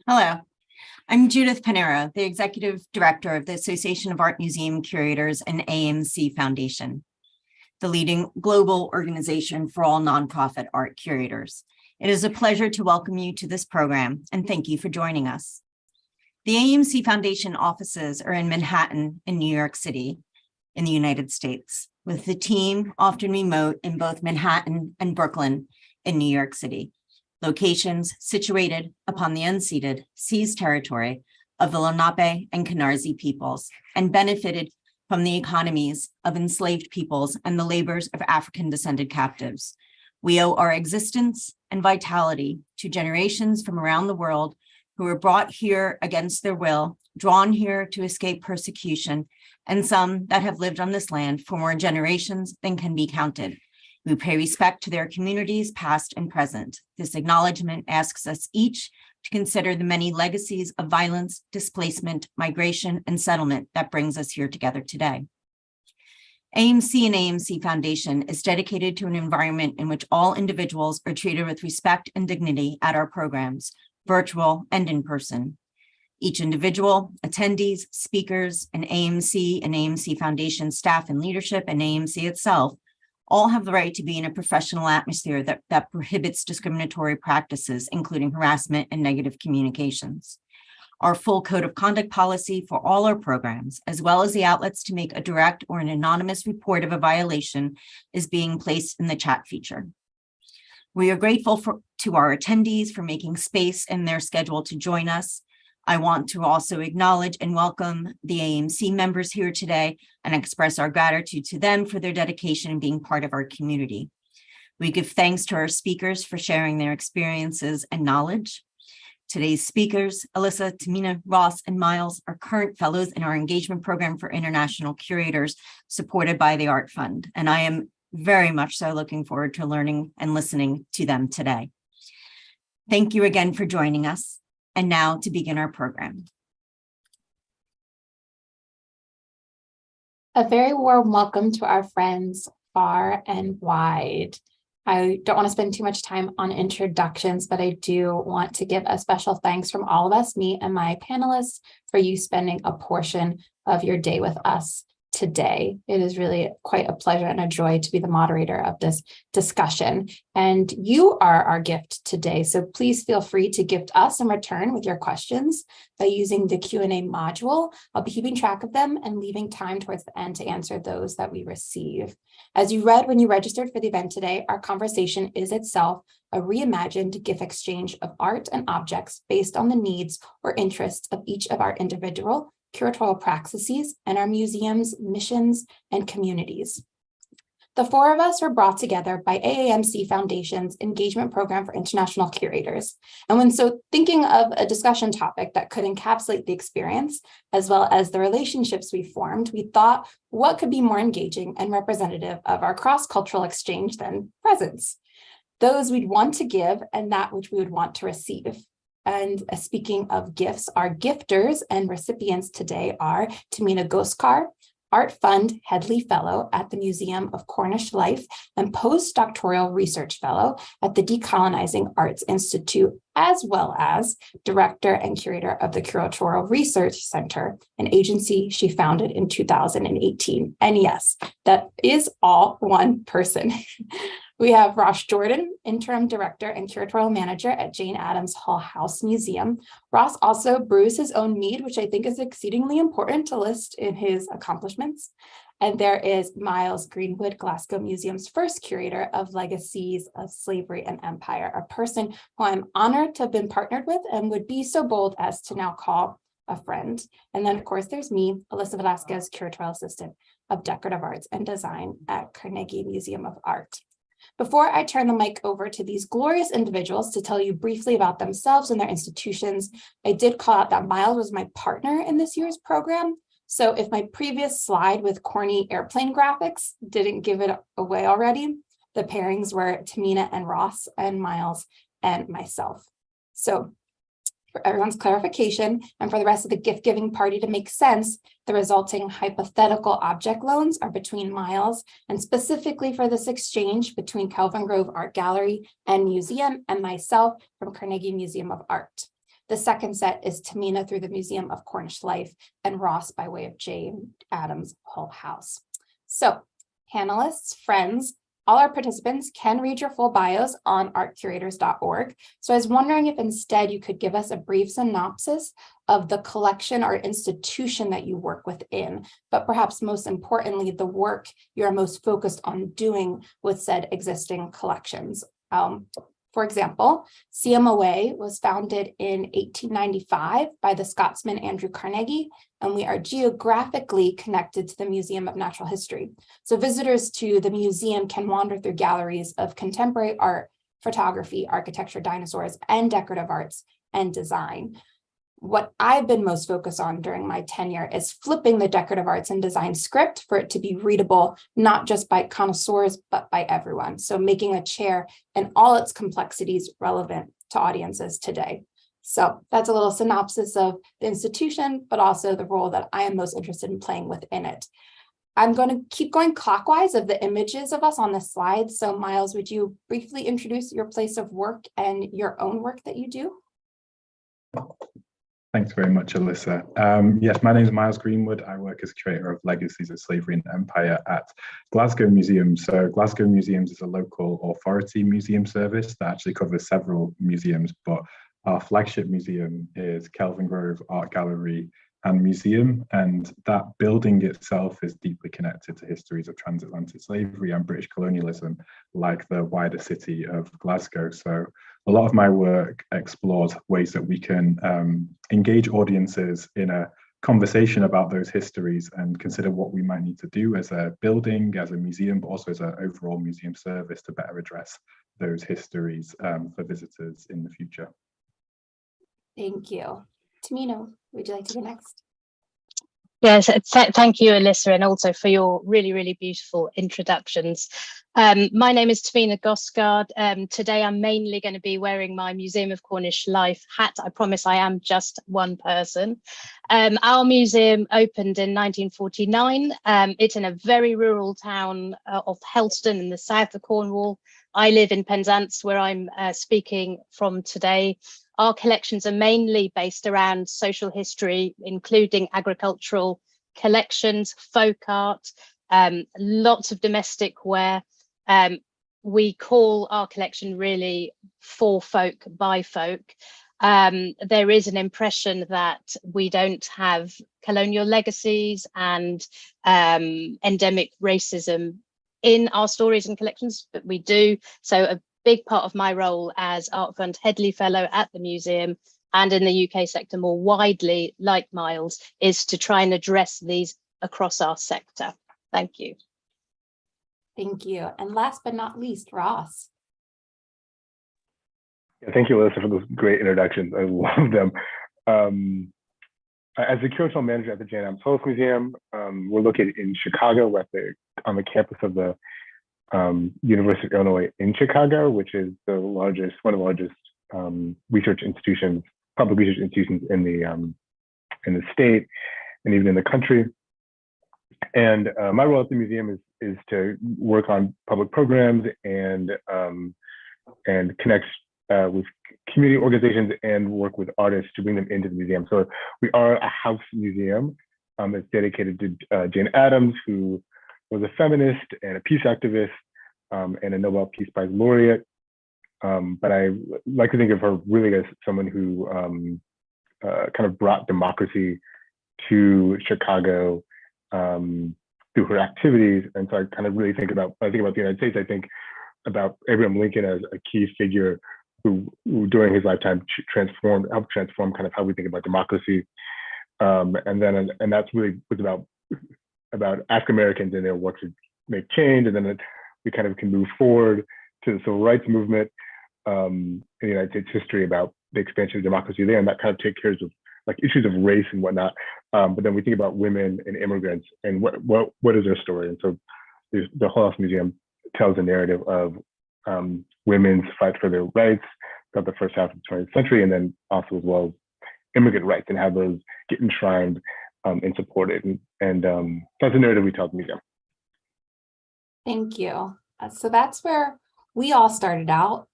Hello, I'm Judith Panero, the Executive Director of the Association of Art Museum Curators and AMC Foundation, the leading global organization for all nonprofit art curators. It is a pleasure to welcome you to this program and thank you for joining us. The AMC Foundation offices are in Manhattan in New York City in the United States, with the team often remote in both Manhattan and Brooklyn in New York City, locations situated upon the unceded, seized territory of the Lenape and Canarsie peoples and benefited from the economies of enslaved peoples and the labors of African-descended captives. We owe our existence and vitality to generations from around the world who were brought here against their will, drawn here to escape persecution, and some that have lived on this land for more generations than can be counted. We pay respect to their communities, past and present. This acknowledgement asks us each to consider the many legacies of violence, displacement, migration, and settlement that brings us here together today. AMC and AMC Foundation is dedicated to an environment in which all individuals are treated with respect and dignity at our programs, virtual and in person. Each individual, attendees, speakers, and AMC Foundation staff and leadership, and AMC itself all have the right to be in a professional atmosphere that prohibits discriminatory practices, including harassment and negative communications. Our full code of conduct policy for all our programs, as well as the outlets to make a direct or an anonymous report of a violation, is being placed in the chat feature. We are grateful to our attendees for making space in their schedule to join us. I want to also acknowledge and welcome the AMC members here today and express our gratitude to them for their dedication in being part of our community. We give thanks to our speakers for sharing their experiences and knowledge. Today's speakers, Alyssa, Tamina, Ross, and Miles, are current fellows in our engagement program for international curators supported by the Art Fund, and I am very much so looking forward to learning and listening to them today. Thank you again for joining us. And now to begin our program. A very warm welcome to our friends far and wide. I don't want to spend too much time on introductions, but I do want to give a special thanks from all of us, me and my panelists, for you spending a portion of your day with us today. It is really quite a pleasure and a joy to be the moderator of this discussion. And you are our gift today. So please feel free to gift us in return with your questions by using the Q&A module. I'll be keeping track of them and leaving time towards the end to answer those that we receive. As you read when you registered for the event today, our conversation is itself a reimagined gift exchange of art and objects based on the needs or interests of each of our individual curatorial praxis and our museums, missions, and communities. The four of us were brought together by AAMC Foundation's engagement program for international curators. And when thinking of a discussion topic that could encapsulate the experience, as well as the relationships we formed, we thought, what could be more engaging and representative of our cross-cultural exchange than presents? Those we'd want to give and that which we would want to receive. And speaking of gifts, our gifters and recipients today are Tamina Goskar, Art Fund Headley Fellow at the Museum of Cornish Life and Postdoctoral Research Fellow at the Decolonizing Arts Institute, as well as Director and Curator of the Curatorial Research Center, an agency she founded in 2018. And yes, that is all one person. We have Ross Jordan, Interim Director and Curatorial Manager at Jane Addams Hull House Museum. Ross also brews his own mead, which I think is exceedingly important to list in his accomplishments. And there is Miles Greenwood, Glasgow Museum's first curator of legacies of slavery and empire, a person who I'm honored to have been partnered with and would be so bold as to now call a friend. And then, of course, there's me, Alyssa Velasquez, Curatorial Assistant of Decorative Arts and Design at Carnegie Museum of Art. Before I turn the mic over to these glorious individuals to tell you briefly about themselves and their institutions, I did call out that Miles was my partner in this year's program. So if my previous slide with corny airplane graphics didn't give it away already, the pairings were Tamina and Ross and Miles and myself. So for everyone's clarification and for the rest of the gift-giving party to make sense, the resulting hypothetical object loans are between Miles and specifically for this exchange between Kelvin Grove Art Gallery and Museum and myself from Carnegie Museum of Art. The second set is Tamina through the Museum of Cornish Life, and Ross by way of Jane Addams' Hull House. So panelists, friends, all our participants can read your full bios on artcurators.org. So I was wondering if instead you could give us a brief synopsis of the collection or institution that you work within, but perhaps most importantly, the work you're most focused on doing with said existing collections. For example, CMOA was founded in 1895 by the Scotsman Andrew Carnegie, and we are geographically connected to the Museum of Natural History. So visitors to the museum can wander through galleries of contemporary art, photography, architecture, dinosaurs, and decorative arts and design. What I've been most focused on during my tenure is flipping the decorative arts and design script for it to be readable, not just by connoisseurs, but by everyone. So making a chair and all its complexities relevant to audiences today. So that's a little synopsis of the institution, but also the role that I am most interested in playing within it. I'm going to keep going clockwise of the images of us on the slide. So Miles, would you briefly introduce your place of work and your own work that you do? Thanks very much, Alyssa. Yes, my name is Miles Greenwood. I work as curator of Legacies of Slavery and Empire at Glasgow Museums. So Glasgow Museums is a local authority museum service that actually covers several museums, but our flagship museum is Kelvingrove Art Gallery and Museum, and that building itself is deeply connected to histories of transatlantic slavery and British colonialism, like the wider city of Glasgow. So a lot of my work explores ways that we can engage audiences in a conversation about those histories and consider what we might need to do as a building, as a museum, but also as an overall museum service to better address those histories for visitors in the future. Thank you. Tamina, would you like to go next? Yes, thank you, Alyssa, and also for your really, really beautiful introductions. My name is Tamina Gosgard. Today I'm mainly going to be wearing my Museum of Cornish Life hat. I promise I am just one person. Our museum opened in 1949. It's in a very rural town of Helston in the south of Cornwall. I live in Penzance, where I'm speaking from today. Our collections are mainly based around social history, including agricultural collections, folk art, lots of domestic wear. We call our collection really for folk, by folk. There is an impression that we don't have colonial legacies and endemic racism in our stories and collections, but we do. So a big part of my role as Art Fund Headley Fellow at the museum and in the UK sector more widely, like Miles, is to try and address these across our sector. Thank you. Thank you. And last but not least, Ross. Yeah, thank you, Alyssa, for those great introductions. I love them. As the curatorial manager at the Jane Addams Hull House Museum, we're located in Chicago. We're on the campus of the University of Illinois in Chicago, which is one of the largest research institutions, public research institutions in the state and even in the country. And my role at the museum is to work on public programs and connect with community organizations and work with artists to bring them into the museum. So we are a house museum that's dedicated to Jane Addams, who was a feminist and a peace activist and a Nobel Peace Prize laureate. But I like to think of her really as someone who kind of brought democracy to Chicago through her activities. And so I kind of really think about, when I think about the United States, I think about Abraham Lincoln as a key figure who during his lifetime helped transform kind of how we think about democracy. And that's really was about African Americans and their work to make change. And then we kind of can move forward to the civil rights movement in the United States history about the expansion of democracy there. And that kind of takes care of like issues of race and whatnot. But then we think about women and immigrants and what is their story. And so the Hull House Museum tells a narrative of women's fight for their rights throughout the first half of the 20th century, and then also as well as immigrant rights and how those get enshrined and supported. And that's a narrative we tell at the museum. Thank you. So that's where we all started out.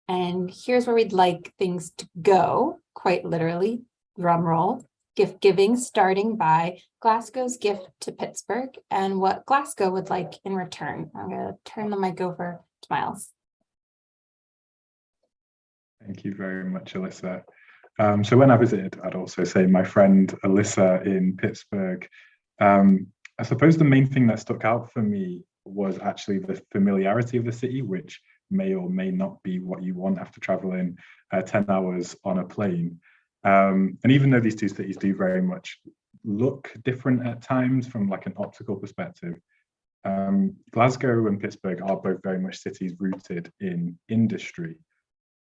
And here's where we'd like things to go, quite literally, drum roll. Gift giving, starting by Glasgow's gift to Pittsburgh and what Glasgow would like in return. I'm going to turn the mic over to Miles. Thank you very much, Alyssa. So when I visited, I'd also say my friend Alyssa in Pittsburgh. I suppose the main thing that stuck out for me was actually the familiarity of the city, which may or may not be what you want after traveling 10 hours on a plane. And even though these two cities do very much look different at times from like an optical perspective, Glasgow and Pittsburgh are both very much cities rooted in industry.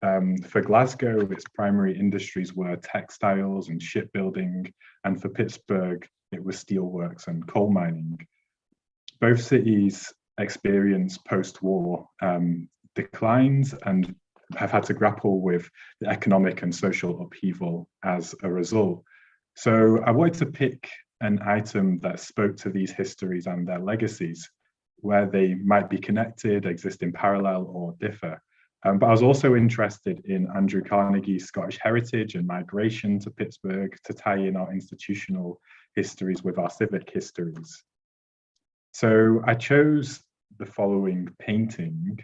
For Glasgow, its primary industries were textiles and shipbuilding, and for Pittsburgh, it was steelworks and coal mining. Both cities experienced post-war declines and have had to grapple with the economic and social upheaval as a result. So I wanted to pick an item that spoke to these histories and their legacies, where they might be connected, exist in parallel, or differ. But I was also interested in Andrew Carnegie's Scottish heritage and migration to Pittsburgh to tie in our institutional histories with our civic histories. So I chose the following painting,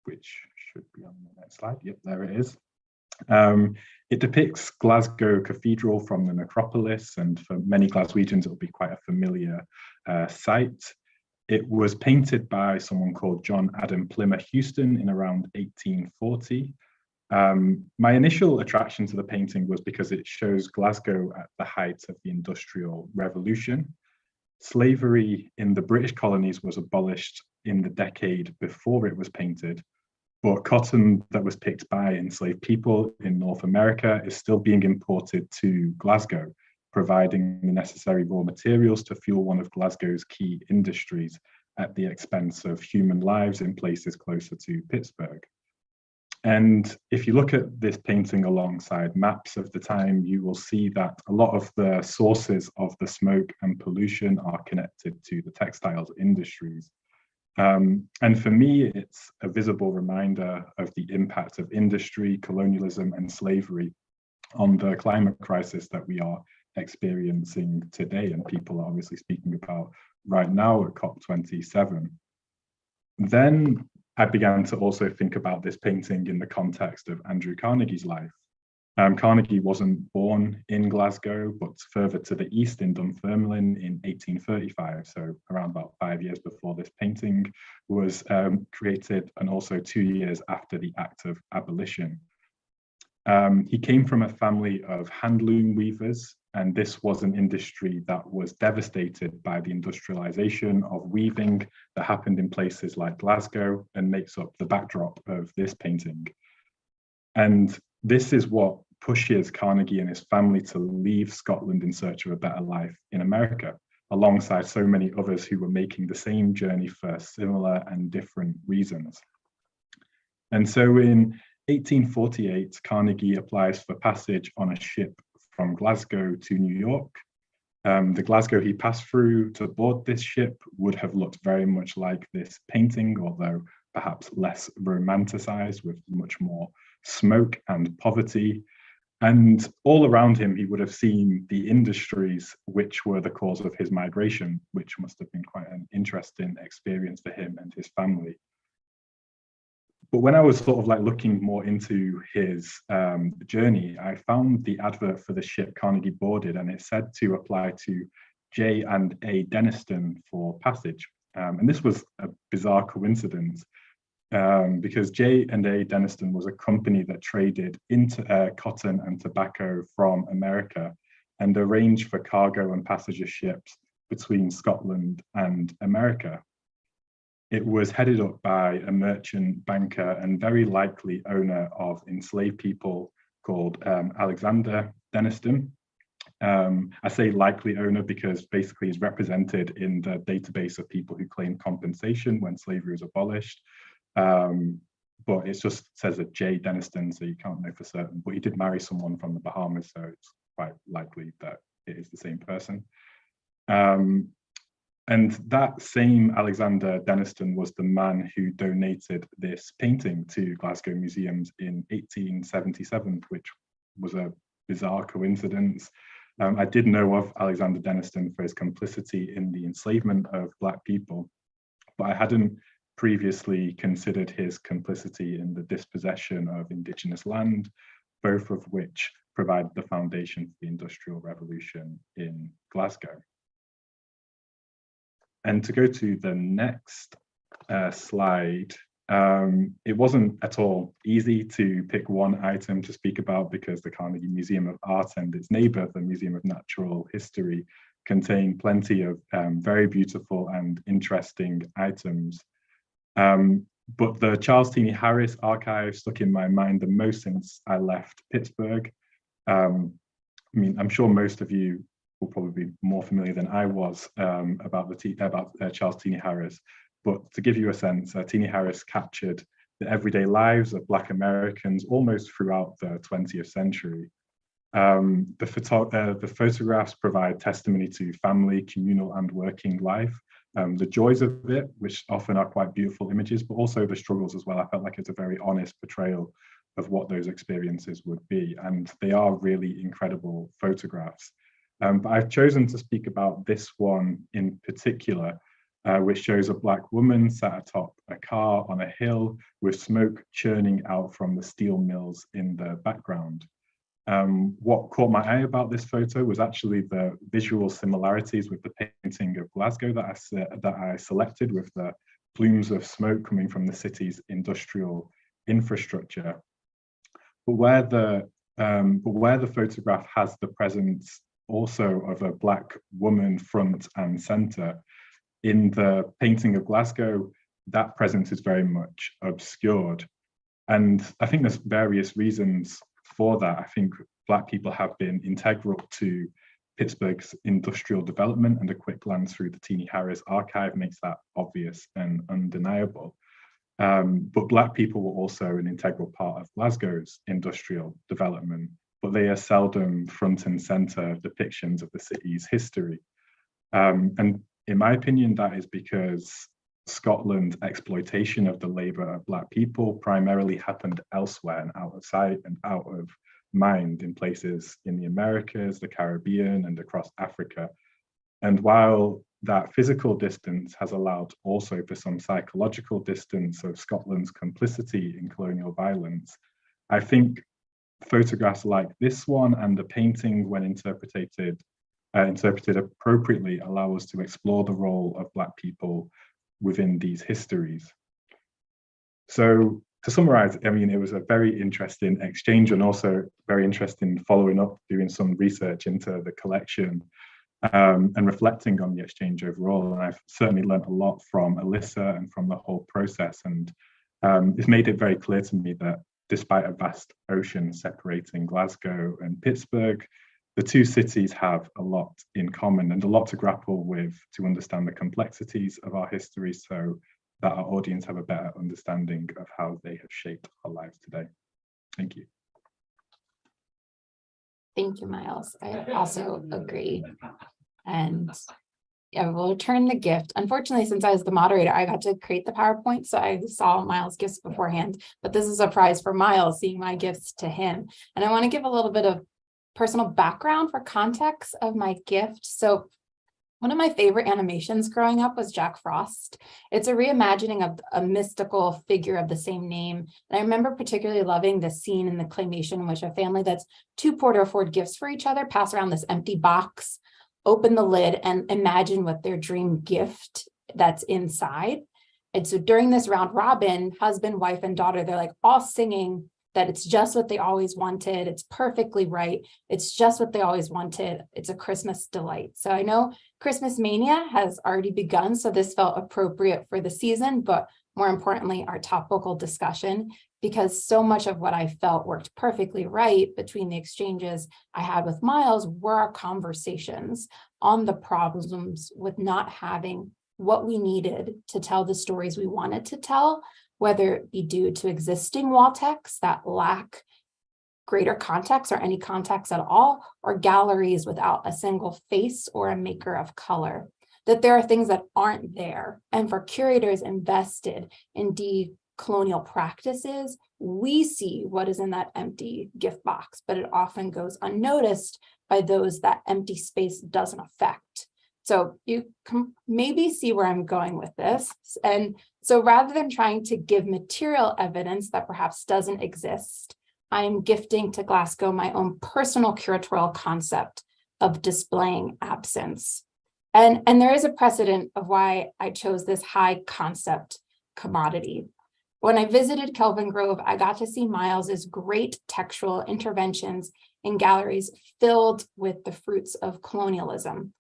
which should be on the next slide. Yep, there it is. It depicts Glasgow Cathedral from the necropolis, and for many Glaswegians, it will be quite a familiar sight. It was painted by someone called John Adam Plymmer Houston in around 1840. My initial attraction to the painting was because it shows Glasgow at the height of the Industrial Revolution. Slavery in the British colonies was abolished in the decade before it was painted, but cotton that was picked by enslaved people in North America is still being imported to Glasgow, providing the necessary raw materials to fuel one of Glasgow's key industries at the expense of human lives in places closer to Pittsburgh. And if you look at this painting alongside maps of the time, you will see that a lot of the sources of the smoke and pollution are connected to the textiles industries. And for me, it's a visible reminder of the impact of industry, colonialism, and slavery on the climate crisis that we are experiencing today, and people are obviously speaking about right now at COP27. Then I began to also think about this painting in the context of Andrew Carnegie's life. Carnegie wasn't born in Glasgow, but further to the east in Dunfermline in 1835, so around about 5 years before this painting was created, and also 2 years after the Act of Abolition. He came from a family of handloom weavers, and this was an industry that was devastated by the industrialization of weaving that happened in places like Glasgow and makes up the backdrop of this painting. And this is what pushes Carnegie and his family to leave Scotland in search of a better life in America, alongside so many others who were making the same journey for similar and different reasons. And so in 1848, Carnegie applies for passage on a ship from Glasgow to New York. The Glasgow he passed through to board this ship would have looked very much like this painting, although perhaps less romanticized, with much more smoke and poverty. And all around him, he would have seen the industries which were the cause of his migration, which must have been quite an interesting experience for him and his family. But when I was sort of like looking more into his journey, I found the advert for the ship Carnegie boarded, and it said to apply to J and A Denniston for passage. And this was a bizarre coincidence because J and A Denniston was a company that traded into cotton and tobacco from America and arranged for cargo and passenger ships between Scotland and America. It was headed up by a merchant banker and very likely owner of enslaved people called Alexander Denniston. I say likely owner because basically he's represented in the database of people who claimed compensation when slavery was abolished. But it just says that J. Denniston, so you can't know for certain, but he did marry someone from the Bahamas, so it's quite likely that it is the same person. And that same Alexander Denniston was the man who donated this painting to Glasgow Museums in 1877, which was a bizarre coincidence. I did know of Alexander Denniston for his complicity in the enslavement of Black people, but I hadn't previously considered his complicity in the dispossession of Indigenous land, both of which provided the foundation for the Industrial Revolution in Glasgow. And to go to the next slide, it wasn't at all easy to pick one item to speak about because the Carnegie Museum of Art and its neighbour, the Museum of Natural History, contain plenty of very beautiful and interesting items. But the Charles Teeny Harris archive stuck in my mind the most since I left Pittsburgh. I mean, I'm sure most of you will probably be more familiar than I was about Charles Teeny Harris. But to give you a sense, Teeny Harris captured the everyday lives of Black Americans almost throughout the 20th century. The photographs provide testimony to family, communal, and working life. The joys of it, which often are quite beautiful images, but also the struggles as well. I felt like it's a very honest portrayal of what those experiences would be. And they are really incredible photographs. But I've chosen to speak about this one in particular, which shows a Black woman sat atop a car on a hill with smoke churning out from the steel mills in the background. What caught my eye about this photo was actually the visual similarities with the painting of Glasgow that I selected, with the plumes of smoke coming from the city's industrial infrastructure. But where the photograph has the presence also of a Black woman front and center, in the painting of Glasgow, that presence is very much obscured. And I think there's various reasons for that. I think Black people have been integral to Pittsburgh's industrial development, and a quick glance through the Teeny Harris archive makes that obvious and undeniable. But Black people were also an integral part of Glasgow's industrial development, but they are seldom front and center depictions of the city's history. And in my opinion, that is because Scotland's exploitation of the labour of Black people primarily happened elsewhere and out of sight and out of mind, in places in the Americas, the Caribbean, and across Africa. And while that physical distance has allowed also for some psychological distance of Scotland's complicity in colonial violence, I think photographs like this one and the painting, when interpreted appropriately, allow us to explore the role of Black people within these histories. So to summarize, I mean, it was a very interesting exchange, and also very interesting following up, doing some research into the collection and reflecting on the exchange overall. And I've certainly learned a lot from Alyssa and from the whole process. And it's made it very clear to me that despite a vast ocean separating Glasgow and Pittsburgh, the two cities have a lot in common and a lot to grapple with to understand the complexities of our history, so that our audience have a better understanding of how they have shaped our lives today. Thank you. Thank you, Miles. I also agree. And I will return the gift. Unfortunately, since I was the moderator, I got to create the PowerPoint, so I saw Miles' gifts beforehand, but this is a prize for Miles, seeing my gifts to him. And I want to give a little bit of personal background for context of my gift. So one of my favorite animations growing up was Jack Frost. It's a reimagining of a mystical figure of the same name. And I remember particularly loving the scene in the claymation in which a family that's too poor to afford gifts for each other pass around this empty box, open the lid, and imagine what their dream gift that's inside. And so during this round robin, husband, wife, and daughter, they're like all singing that it's just what they always wanted. It's perfectly right. It's just what they always wanted. It's a Christmas delight. So I know Christmas mania has already begun, so this felt appropriate for the season, but more importantly, our topical discussion, because so much of what I felt worked perfectly right between the exchanges I had with Miles were our conversations on the problems with not having what we needed to tell the stories we wanted to tell, whether it be due to existing wall texts that lack greater context or any context at all, or galleries without a single face or a maker of color. that there are things that aren't there. And for curators invested in decolonial practices, we see what is in that empty gift box, but it often goes unnoticed by those that empty space doesn't affect. So you can maybe see where I'm going with this. And so rather than trying to give material evidence that perhaps doesn't exist, I'm gifting to Glasgow my own personal curatorial concept of displaying absence. And there is a precedent of why I chose this high concept commodity. When I visited Kelvingrove, I got to see Miles's great textual interventions in galleries filled with the fruits of colonialism.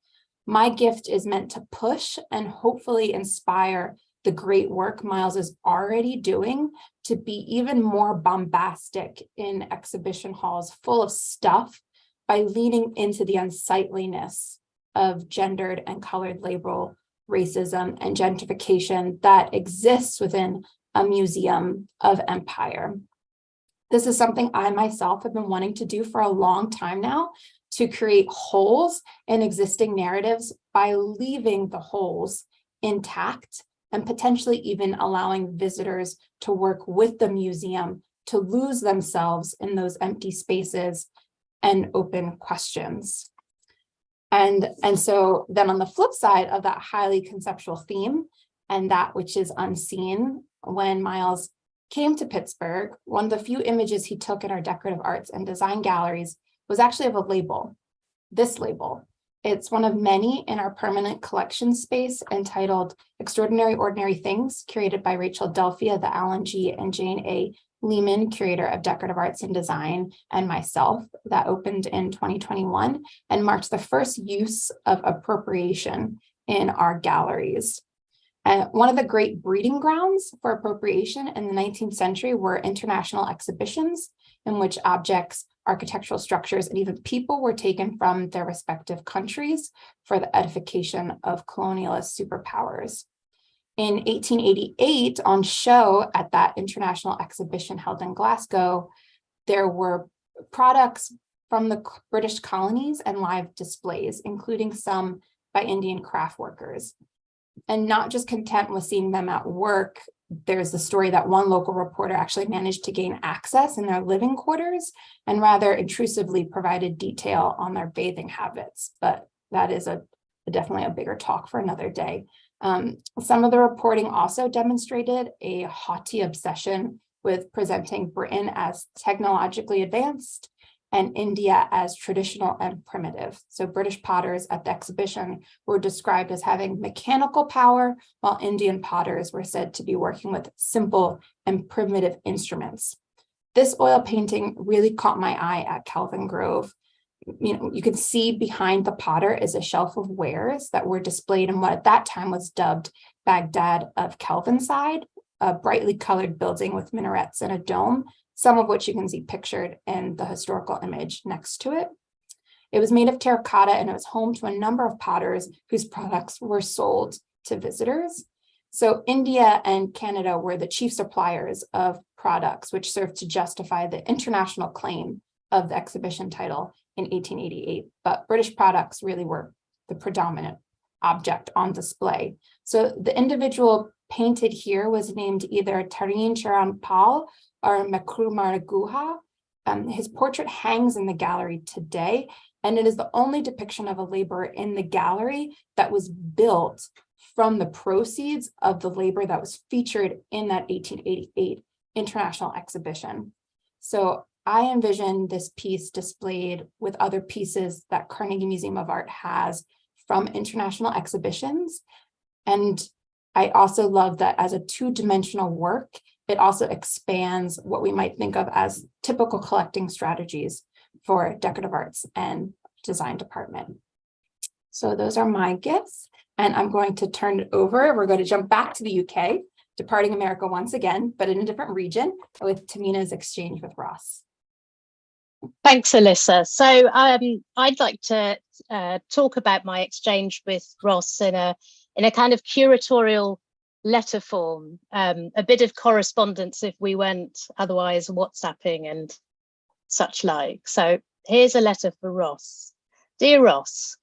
My gift is meant to push and hopefully inspire the great work Miles is already doing to be even more bombastic in exhibition halls full of stuff by leaning into the unsightliness of gendered and colored label racism and gentrification that exists within a museum of empire. This is something I myself have been wanting to do for a long time now, to create holes in existing narratives by leaving the holes intact and potentially even allowing visitors to work with the museum to lose themselves in those empty spaces and open questions. And so then on the flip side of that highly conceptual theme and that which is unseen, when Miles came to Pittsburgh, one of the few images he took in our decorative arts and design galleries was actually of a label, this label. It's one of many in our permanent collection space entitled Extraordinary Ordinary Things, curated by Rachel Delphia, the Alan G. and Jane A. Lehman, curator of decorative arts and design, and myself, that opened in 2021 and marked the first use of appropriation in our galleries. One of the great breeding grounds for appropriation in the 19th century were international exhibitions in which objects, architectural structures, and even people were taken from their respective countries for the edification of colonialist superpowers. In 1888, on show at that international exhibition held in Glasgow, there were products from the British colonies and live displays, including some by Indian craft workers. And not just content with seeing them at work, there's the story that one local reporter actually managed to gain access in their living quarters and rather intrusively provided detail on their bathing habits. But that is definitely a bigger talk for another day. Some of the reporting also demonstrated a haughty obsession with presenting Britain as technologically advanced and India as traditional and primitive. So British potters at the exhibition were described as having mechanical power, while Indian potters were said to be working with simple and primitive instruments. This oil painting really caught my eye at Kelvingrove. You can see behind the potter is a shelf of wares that were displayed in what at that time was dubbed Baghdad of Kelvinside, a brightly colored building with minarets and a dome, some of which you can see pictured in the historical image next to it. It was made of terracotta and it was home to a number of potters whose products were sold to visitors. So India and Canada were the chief suppliers of products, which served to justify the international claim of the exhibition title in 1888. But British products really were the predominant object on display. So the individual painted here was named either Tareen Charan Pal or Makrumar Guha. His portrait hangs in the gallery today, and it is the only depiction of a laborer in the gallery that was built from the proceeds of the labor that was featured in that 1888 international exhibition. So I envision this piece displayed with other pieces that Carnegie Museum of Art has from international exhibitions. And I also love that as a two-dimensional work, it also expands what we might think of as typical collecting strategies for decorative arts and design department. So those are my gifts, and I'm going to turn it over. We're going to jump back to the UK, departing America once again, but in a different region with Tamina's exchange with Ross. Thanks, Alyssa. So I'd like to talk about my exchange with Ross in a kind of curatorial letter form, a bit of correspondence if we weren't otherwise WhatsApping and such like. So here's a letter for Ross. Dear Ross,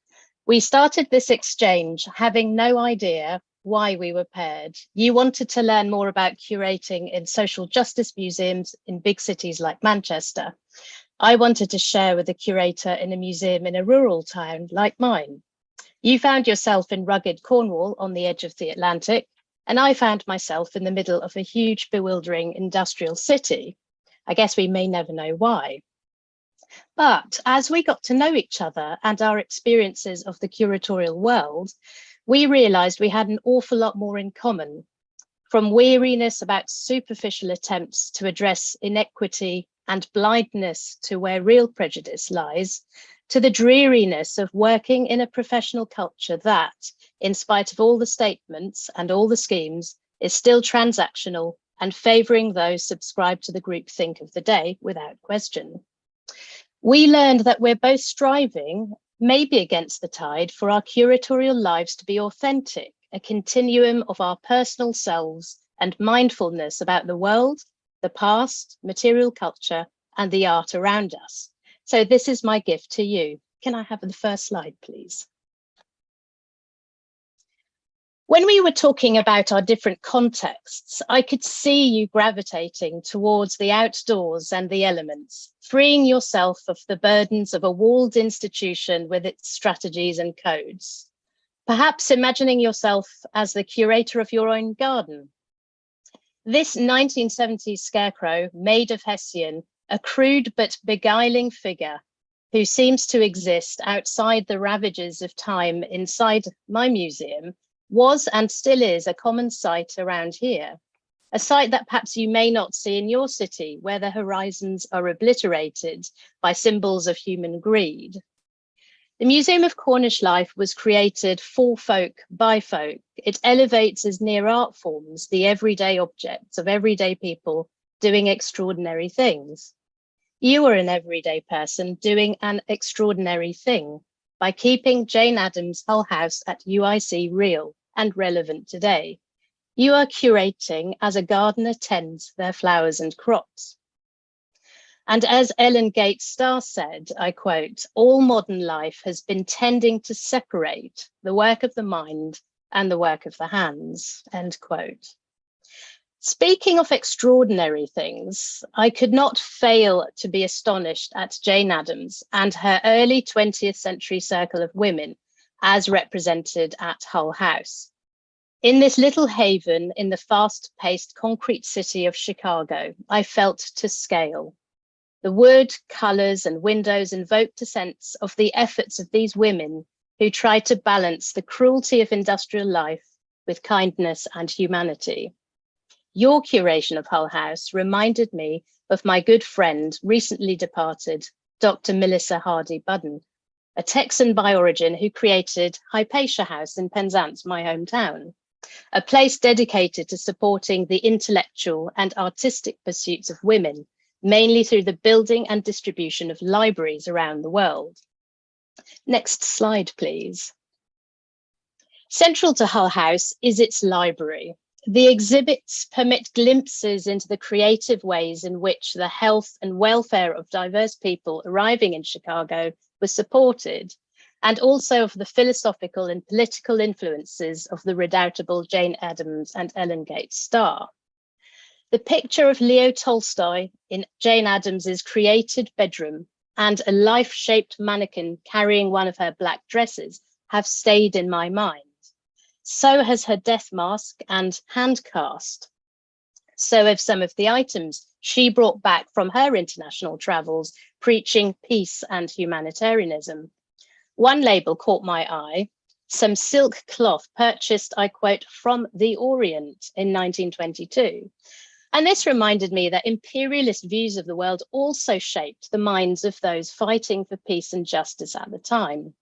We started this exchange having no idea why we were paired. You wanted to learn more about curating in social justice museums in big cities like Manchester. I wanted to share with a curator in a museum in a rural town like mine. You found yourself in rugged Cornwall on the edge of the Atlantic, and I found myself in the middle of a huge, bewildering industrial city. I guess we may never know why. But as we got to know each other and our experiences of the curatorial world, we realized we had an awful lot more in common, from weariness about superficial attempts to address inequity and blindness to where real prejudice lies, to the dreariness of working in a professional culture that, in spite of all the statements and all the schemes, is still transactional and favouring those subscribed to the groupthink of the day without question. We learned that we're both striving, maybe against the tide, for our curatorial lives to be authentic, a continuum of our personal selves and mindfulness about the world, the past, material culture, and the art around us. So this is my gift to you. Can I have the first slide, please? When we were talking about our different contexts, I could see you gravitating towards the outdoors and the elements, freeing yourself of the burdens of a walled institution with its strategies and codes. Perhaps imagining yourself as the curator of your own garden. This 1970s scarecrow, made of Hessian, a crude but beguiling figure who seems to exist outside the ravages of time inside my museum, was and still is a common sight around here, a sight that perhaps you may not see in your city, where the horizons are obliterated by symbols of human greed. The Museum of Cornish Life was created for folk, by folk. It elevates as near art forms the everyday objects of everyday people doing extraordinary things. You are an everyday person doing an extraordinary thing by keeping Jane Addams' Hull House at UIC real and relevant today. You are curating as a gardener tends their flowers and crops. And as Ellen Gates Starr said, I quote, "All modern life has been tending to separate the work of the mind and the work of the hands," end quote. Speaking of extraordinary things, I could not fail to be astonished at Jane Addams and her early 20th century circle of women as represented at Hull House. In this little haven in the fast-paced concrete city of Chicago, I felt to scale. The wood, colours and windows invoked a sense of the efforts of these women who tried to balance the cruelty of industrial life with kindness and humanity. Your curation of Hull House reminded me of my good friend, recently departed, Dr. Melissa Hardy Budden, a Texan by origin who created Hypatia House in Penzance, my hometown, a place dedicated to supporting the intellectual and artistic pursuits of women, mainly through the building and distribution of libraries around the world. Next slide, please. Central to Hull House is its library. The exhibits permit glimpses into the creative ways in which the health and welfare of diverse people arriving in Chicago was supported, and also of the philosophical and political influences of the redoubtable Jane Addams and Ellen Gates Starr. The picture of Leo Tolstoy in Jane Addams's created bedroom and a life-shaped mannequin carrying one of her black dresses have stayed in my mind. So has her death mask and hand cast. So have some of the items she brought back from her international travels, preaching peace and humanitarianism. One label caught my eye, some silk cloth purchased, I quote, from the Orient in 1922. And this reminded me that imperialist views of the world also shaped the minds of those fighting for peace and justice at the time.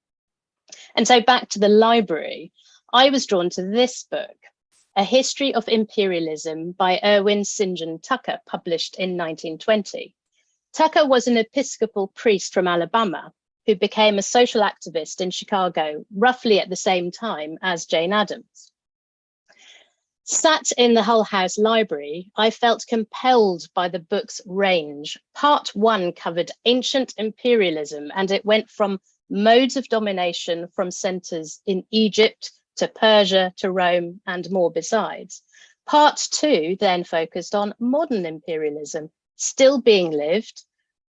And so back to the library, I was drawn to this book, A History of Imperialism by Erwin St. John Tucker, published in 1920. Tucker was an Episcopal priest from Alabama who became a social activist in Chicago, roughly at the same time as Jane Addams. Sat in the Hull House library, I felt compelled by the book's range. Part 1 covered ancient imperialism, and it went from modes of domination from centers in Egypt to Persia to Rome and more besides. Part 2 then focused on modern imperialism, still being lived,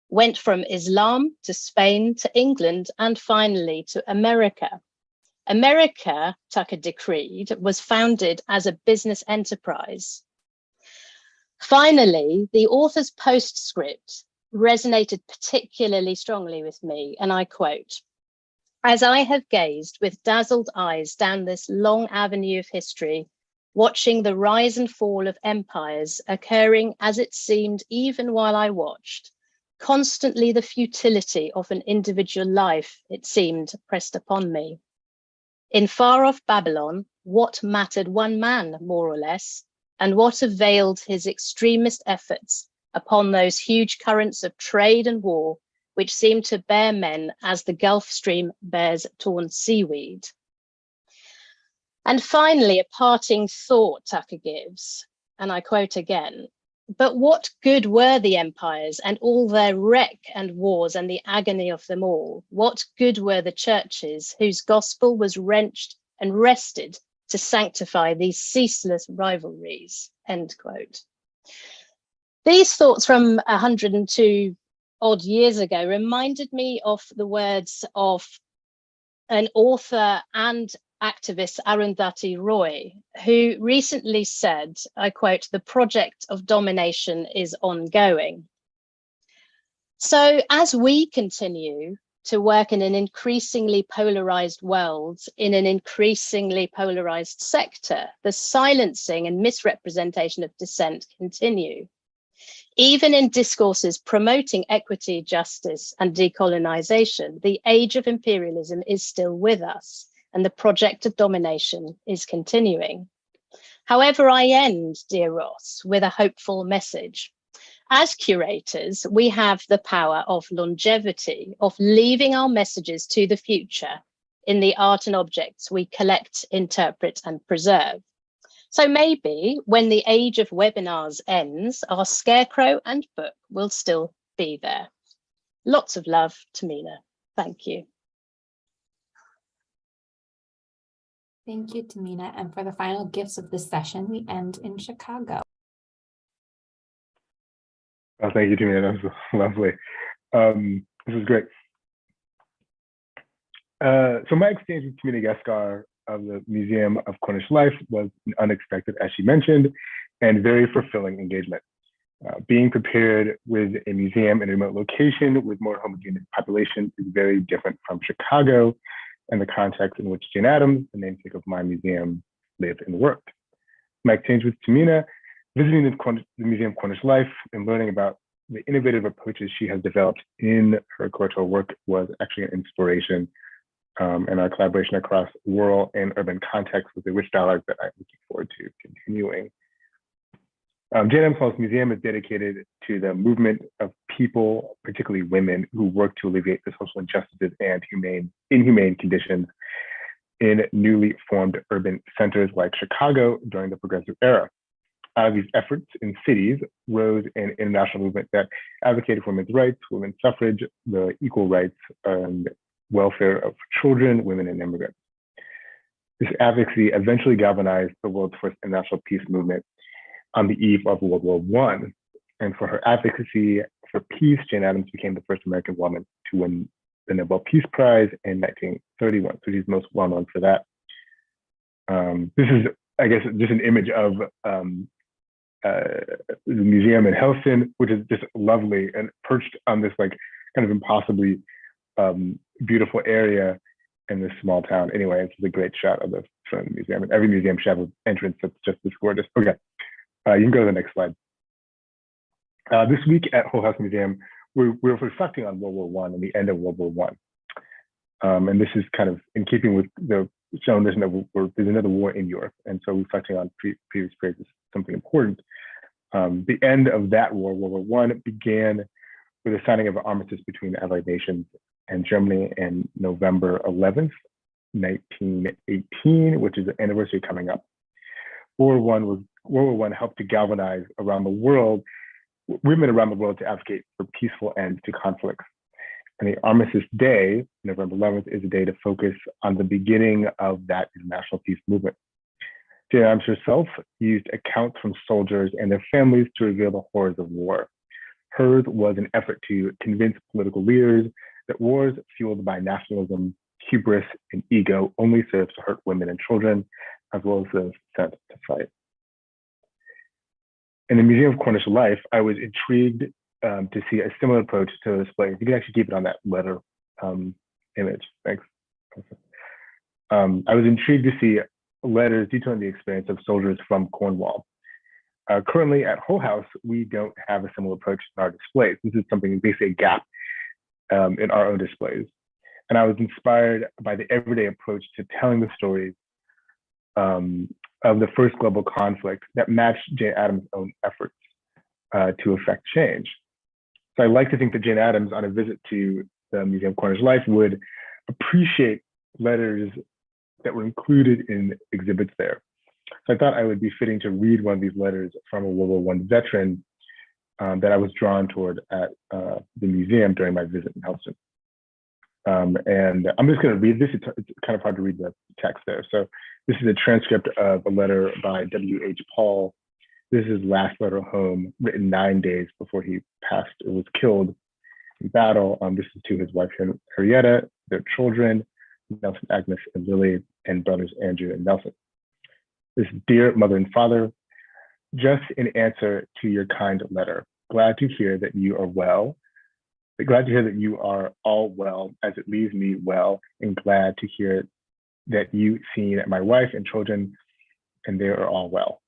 went from Islam to Spain to England and finally to America. America, Tucker decreed, was founded as a business enterprise. Finally, the author's postscript resonated particularly strongly with me, and I quote, "As I have gazed with dazzled eyes down this long avenue of history, watching the rise and fall of empires occurring as it seemed even while I watched, constantly the futility of an individual life, it seemed, pressed upon me. In far-off Babylon, what mattered one man, more or less, and what availed his extremist efforts upon those huge currents of trade and war, which seemed to bear men as the Gulf Stream bears torn seaweed." And finally, a parting thought Tucker gives, and I quote again, "But what good were the empires and all their wreck and wars and the agony of them all? What good were the churches whose gospel was wrenched and wrested to sanctify these ceaseless rivalries?" End quote. These thoughts from 102 odd years ago reminded me of the words of an author and activist, Arundhati Roy, who recently said, I quote, "The project of domination is ongoing." So as we continue to work in an increasingly polarized world, in an increasingly polarized sector, the silencing and misrepresentation of dissent continue. Even in discourses promoting equity, justice, and decolonization, the age of imperialism is still with us, and the project of domination is continuing. However, I end, dear Ross, with a hopeful message. As curators, we have the power of longevity, of leaving our messages to the future in the art and objects we collect, interpret, and preserve. So maybe when the age of webinars ends, our scarecrow and book will still be there. Lots of love, Tamina. Thank you. Thank you, Tamina. And for the final gifts of this session, we end in Chicago. Oh, thank you, Tamina. That was lovely. This is great. So my exchange with Tamina Gaskar of the Museum of Cornish Life was unexpected, as she mentioned, and very fulfilling engagement. Being prepared with a museum in a remote location with more homogeneous population is very different from Chicago and the context in which Jane Addams, the namesake of my museum, lived and worked. My exchange with Tamina, visiting the Museum of Cornish Life and learning about the innovative approaches she has developed in her curatorial work was actually an inspiration. And our collaboration across rural and urban contexts was a rich dialogue that I'm looking forward to continuing. Jane Addams Hall's museum is dedicated to the movement of people, particularly women, who work to alleviate the social injustices and inhumane conditions in newly formed urban centers like Chicago during the Progressive Era. Out of these efforts in cities rose an international movement that advocated for women's rights, women's suffrage, the equal rights and welfare of children, women, and immigrants. This advocacy eventually galvanized the world's first international peace movement on the eve of World War I. And for her advocacy for peace, Jane Addams became the first American woman to win the Nobel Peace Prize in 1931. So she's most well known for that. This is, I guess, just an image of the museum in Helston, which is just lovely and perched on this like kind of impossibly beautiful area in this small town. Anyway, it's a great shot of the front of the museum. And every museum should have an entrance that's just this gorgeous. Okay, you can go to the next slide. This week at Hull House Museum, we're reflecting on World War I and the end of World War I. And this is kind of in keeping with the shown there's another war in Europe. And so reflecting on previous periods is something important. The end of that war, World War I, began with the signing of an armistice between the Allied nations and Germany on November 11th, 1918, which is the anniversary coming up. World War I helped to galvanize women around the world to advocate for peaceful ends to conflicts. And the Armistice Day, November 11th, is a day to focus on the beginning of that international peace movement. Jane Addams herself used accounts from soldiers and their families to reveal the horrors of war. Hers was an effort to convince political leaders that wars fueled by nationalism, hubris, and ego only serves to hurt women and children, as well as those sent to fight. In the Museum of Cornish Life, I was intrigued to see a similar approach to the display. You can actually keep it on that letter image. Thanks. I was intrigued to see letters detailing the experience of soldiers from Cornwall. Currently at Hull House, we don't have a similar approach in our displays. This is something, basically a gap in our own displays. And I was inspired by the everyday approach to telling the stories of the first global conflict that matched Jane Addams' own efforts to effect change. So I like to think that Jane Addams, on a visit to the Museum of Cornish Life, would appreciate letters that were included in exhibits there. So I thought I would be fitting to read one of these letters from a World War I veteran that I was drawn toward at the museum during my visit in Helston. And I'm just going to read this. It's kind of hard to read the text there. So this is a transcript of a letter by W.H. Paul. This is his last letter home, written 9 days before he passed or was killed in battle. This is to his wife, Henrietta, their children, Nelson, Agnes, and Lily, and brothers Andrew and Nelson. This dear mother and father, just in answer to your kind letter, glad to hear that you are well. Glad to hear that you are all well, as it leaves me well, and glad to hear that you seen my wife and children, and they are all well.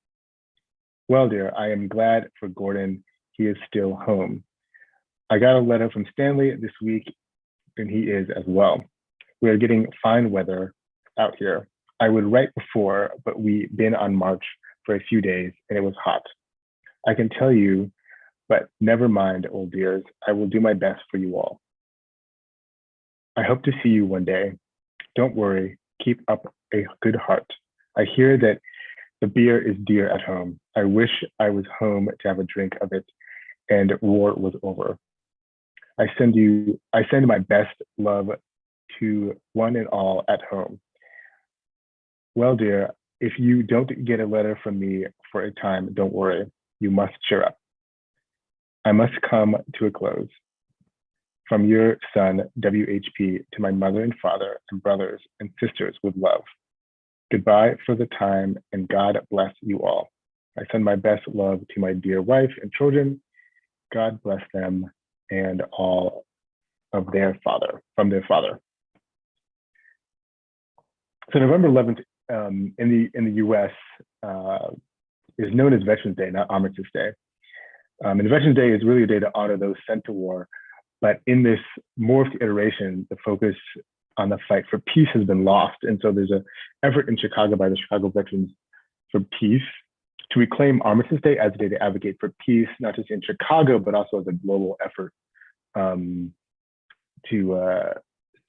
Well, dear, I am glad for Gordon. He is still home. I got a letter from Stanley this week, and he is as well. We are getting fine weather out here. I would write before, but we've been on march for a few days, and it was hot. I can tell you, but never mind, old dears. I will do my best for you all. I hope to see you one day. Don't worry. Keep up a good heart. I hear that the beer is dear at home. I wish I was home to have a drink of it and war was over. I send my best love to one and all at home. Well, dear, if you don't get a letter from me for a time, don't worry. You must cheer up. I must come to a close. From your son, WHP, to my mother and father and brothers and sisters with love. Goodbye for the time, and God bless you all. I send my best love to my dear wife and children. God bless them and all of their father, from their father. So November 11th in the US is known as Veterans Day, not Armistice Day. And Veterans Day is really a day to honor those sent to war. But in this morphed iteration, the focus on the fight for peace has been lost. And so there's an effort in Chicago by the Chicago Veterans for Peace to reclaim Armistice Day as a day to advocate for peace, not just in Chicago, but also as a global effort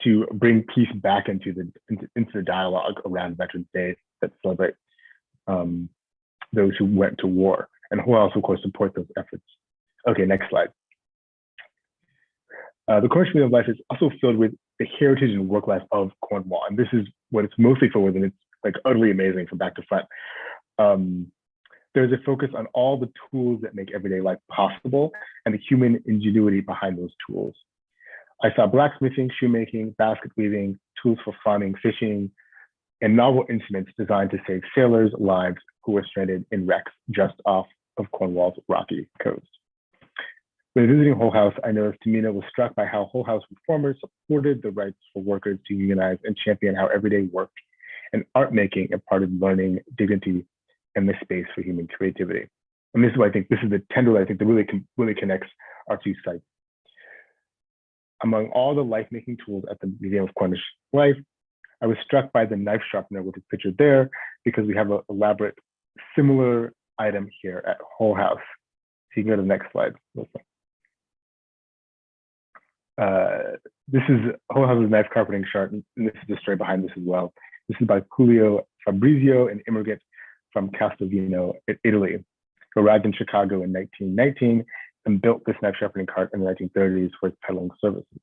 to bring peace back into the dialogue around Veterans Day that celebrate those who went to war, and who also, of course, support those efforts. Okay, next slide. The Cornish Museum of Life is also filled with the heritage and work life of Cornwall, and this is what it's mostly filled with, and it's like utterly amazing from back to front. There's a focus on all the tools that make everyday life possible and the human ingenuity behind those tools. I saw blacksmithing, shoemaking, basket weaving, tools for farming, fishing, and novel instruments designed to save sailors' lives who were stranded in wrecks just off of Cornwall's rocky coast. When visiting Hull House, I noticed Tamina was struck by how Hull House reformers supported the rights for workers to unionize and champion how everyday work and art making imparted learning, dignity, and the space for human creativity. And this is why I think this is the tendril I think that really connects our two sites. Among all the life-making tools at the Museum of Cornish Life, I was struck by the knife sharpener, which is pictured there, because we have an elaborate, similar item here at Hull House. So you can go to the next slide. This is Hull House's knife carpeting chart, and this is the story behind this as well. This is by Julio Fabrizio, an immigrant from Castelvino, Italy, who arrived in Chicago in 1919 and built this knife sharpening cart in the 1930s for its peddling services.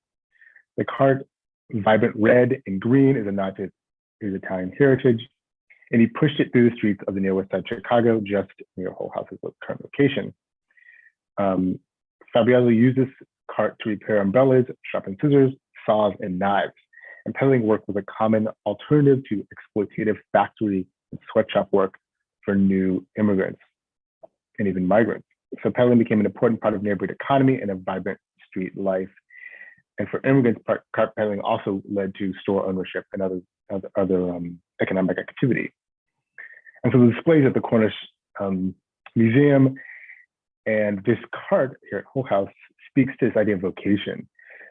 The cart, vibrant red and green, is a nod to his Italian heritage, and he pushed it through the streets of the near west side of Chicago, just near Hull House's current location. Fabriello used this cart to repair umbrellas, sharpen scissors, saws, and knives. And peddling work was a common alternative to exploitative factory and sweatshop work for new immigrants and even migrants. So peddling became an important part of neighborhood economy and a vibrant street life. And for immigrants, cart peddling also led to store ownership and other economic activity. And so the displays at the Cornish Museum and this cart here at Hull House speaks to this idea of vocation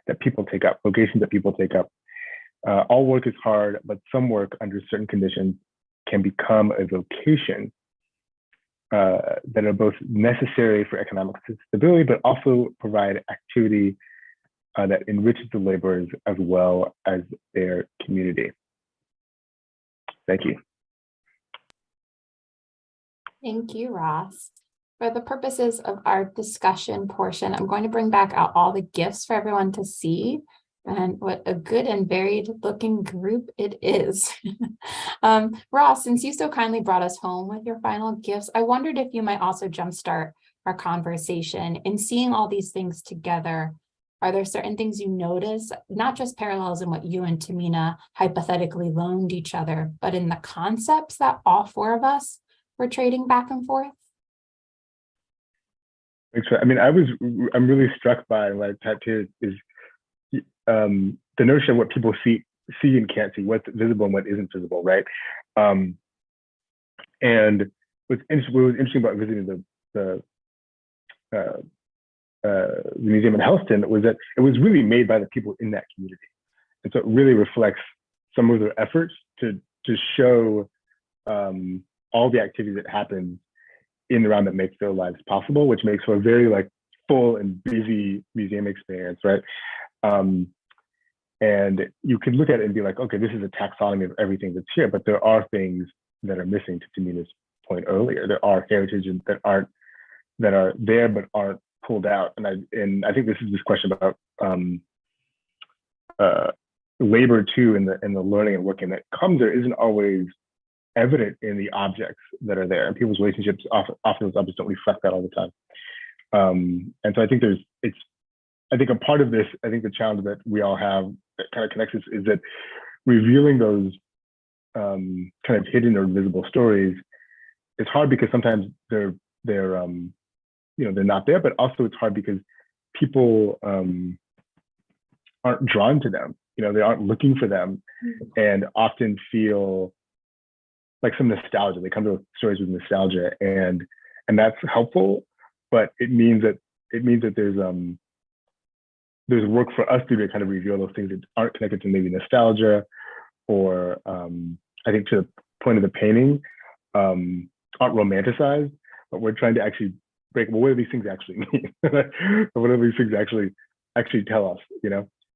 that people take up, vocations that people take up. All work is hard, but some work under certain conditions can become a vocation that are both necessary for economic stability, but also provide activity that enriches the laborers as well as their community. Thank you. Thank you, Ross. For the purposes of our discussion portion, I'm going to bring back out all the gifts for everyone to see. And what a good and varied looking group it is. Ross, since you so kindly brought us home with your final gifts, I wondered if you might also jumpstart our conversation. In seeing all these things together, are there certain things you notice, not just parallels in what you and Tamina hypothetically loaned each other, but in the concepts that all four of us were trading back and forth? Thanks. I mean, I'm really struck by like tattoo is the notion of what people see and can't see, what's visible and what isn't visible, right? And what was interesting about visiting the museum in Helston was that it was really made by the people in that community, and so it really reflects some of their efforts to show all the activities that happen in and around that makes their lives possible, which makes for a very like full and busy museum experience, right? And you could look at it and be like, okay, this is a taxonomy of everything that's here, but there are things that are missing, to Tamina's point earlier. There are heritages that are there but aren't pulled out. And I think this is this question about labor too, in the learning and working that comes there isn't always evident in the objects that are there, and people's relationships often those objects don't reflect that all the time. And so I think I think a part of this, I think the challenge that we all have that kind of connects us is that revealing those kind of hidden or invisible stories is hard because sometimes they're not there, but also it's hard because people aren't drawn to them. They aren't looking for them, and often feel like some nostalgia. They come to stories with nostalgia, and that's helpful, but it means that there's work for us to do to kind of reveal those things that aren't connected to maybe nostalgia, or I think to the point of the painting, aren't romanticized, but we're trying to actually break, well, what do these things actually mean? What do these things actually tell us,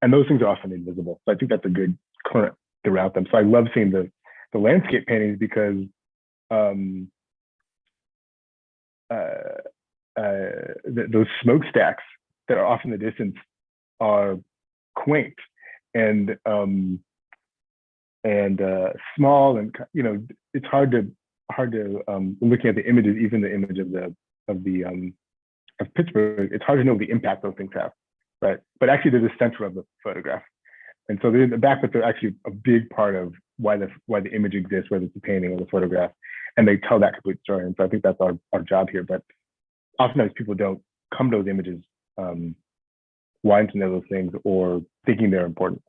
And those things are often invisible. So I think that's a good current throughout them. So I love seeing the landscape paintings because those smokestacks that are off in the distance are quaint and small, and it's hard to looking at the images, even the image of Pittsburgh, it's hard to know the impact those things have, right? But actually they're the center of the photograph, and so they're in the back, but they're actually a big part of why the image exists, whether it's the painting or the photograph, and they tell that complete story. And so I think that's our job here. But oftentimes people don't come to those images wanting to know those things or thinking they're important.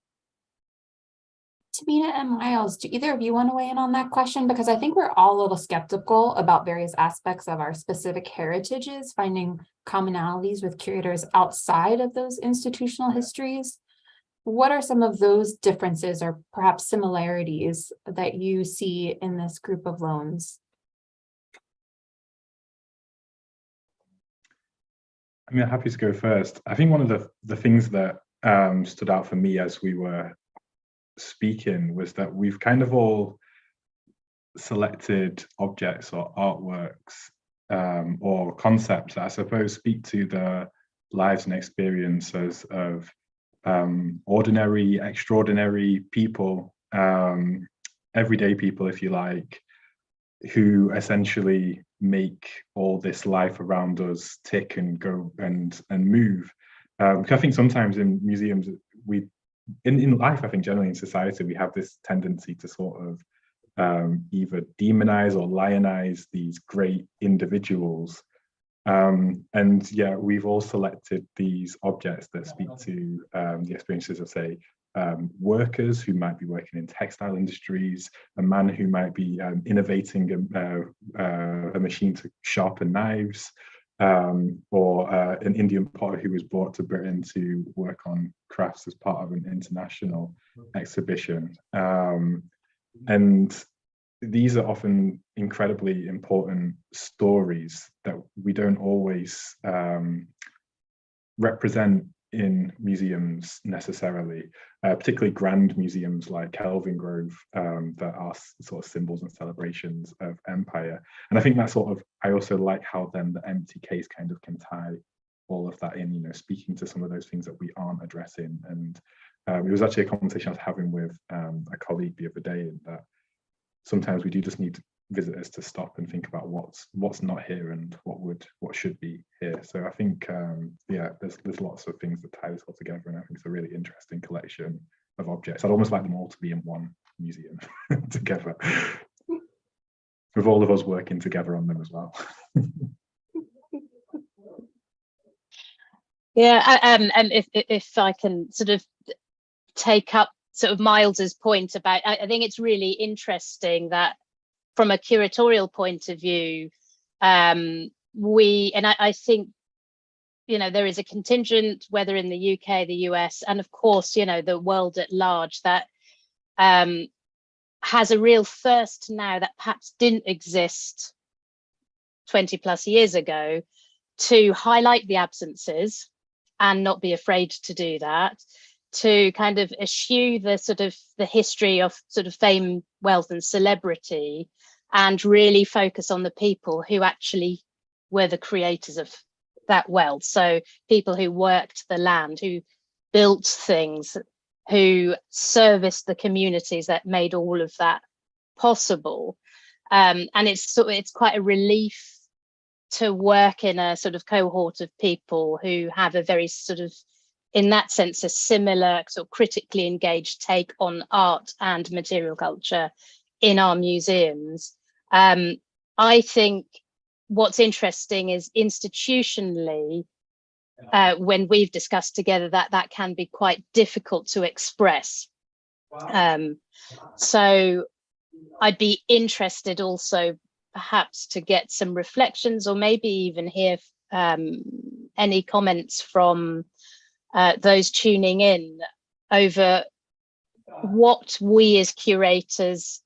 Tamina and Miles, do either of you want to weigh in on that question? Because I think we're all a little skeptical about various aspects of our specific heritages, finding commonalities with curators outside of those institutional histories. What are some of those differences or perhaps similarities that you see in this group of loans? I mean, I'm happy to go first. I think one of the things that stood out for me as we were speaking was that we've kind of all selected objects or artworks or concepts that I suppose speak to the lives and experiences of ordinary, extraordinary people, everyday people, if you like, who essentially make all this life around us tick and go and move. Because I think sometimes in museums, in life, I think generally in society, we have this tendency to sort of either demonize or lionize these great individuals. And yeah, we've all selected these objects that speak to the experiences of, say, workers who might be working in textile industries, a man who might be innovating a machine to sharpen knives, or an Indian potter who was brought to Britain to work on crafts as part of an international exhibition. And these are often incredibly important stories that we don't always represent in museums necessarily, particularly grand museums like Kelvingrove, that are sort of symbols and celebrations of empire. And I think that sort of, I also like how then the empty case kind of can tie all of that in, you know, speaking to some of those things that we aren't addressing. And it was actually a conversation I was having with a colleague the other day, in that sometimes we do just need visitors to stop and think about what's not here and what should be here. So I think yeah, there's lots of things that tie this all together, and I think it's a really interesting collection of objects. I'd almost like them all to be in one museum together, with all of us working together on them as well. Yeah, and if I can sort of take up sort of Miles's point about, I think it's really interesting that from a curatorial point of view, I think, you know, there is a contingent, whether in the UK, the US, and of course, you know, the world at large, that has a real thirst now that perhaps didn't exist 20 plus years ago, to highlight the absences and not be afraid to do that, to kind of eschew the sort of the history of sort of fame, wealth and celebrity, and really focus on the people who actually were the creators of that wealth. So people who worked the land, who built things, who serviced the communities that made all of that possible. And it's quite a relief to work in a sort of cohort of people who have a very sort of, in that sense, a similar sort of critically engaged take on art and material culture in our museums. I think what's interesting is institutionally, when we've discussed together, that can be quite difficult to express. So I'd be interested also perhaps to get some reflections, or maybe even hear any comments from those tuning in over what we as curators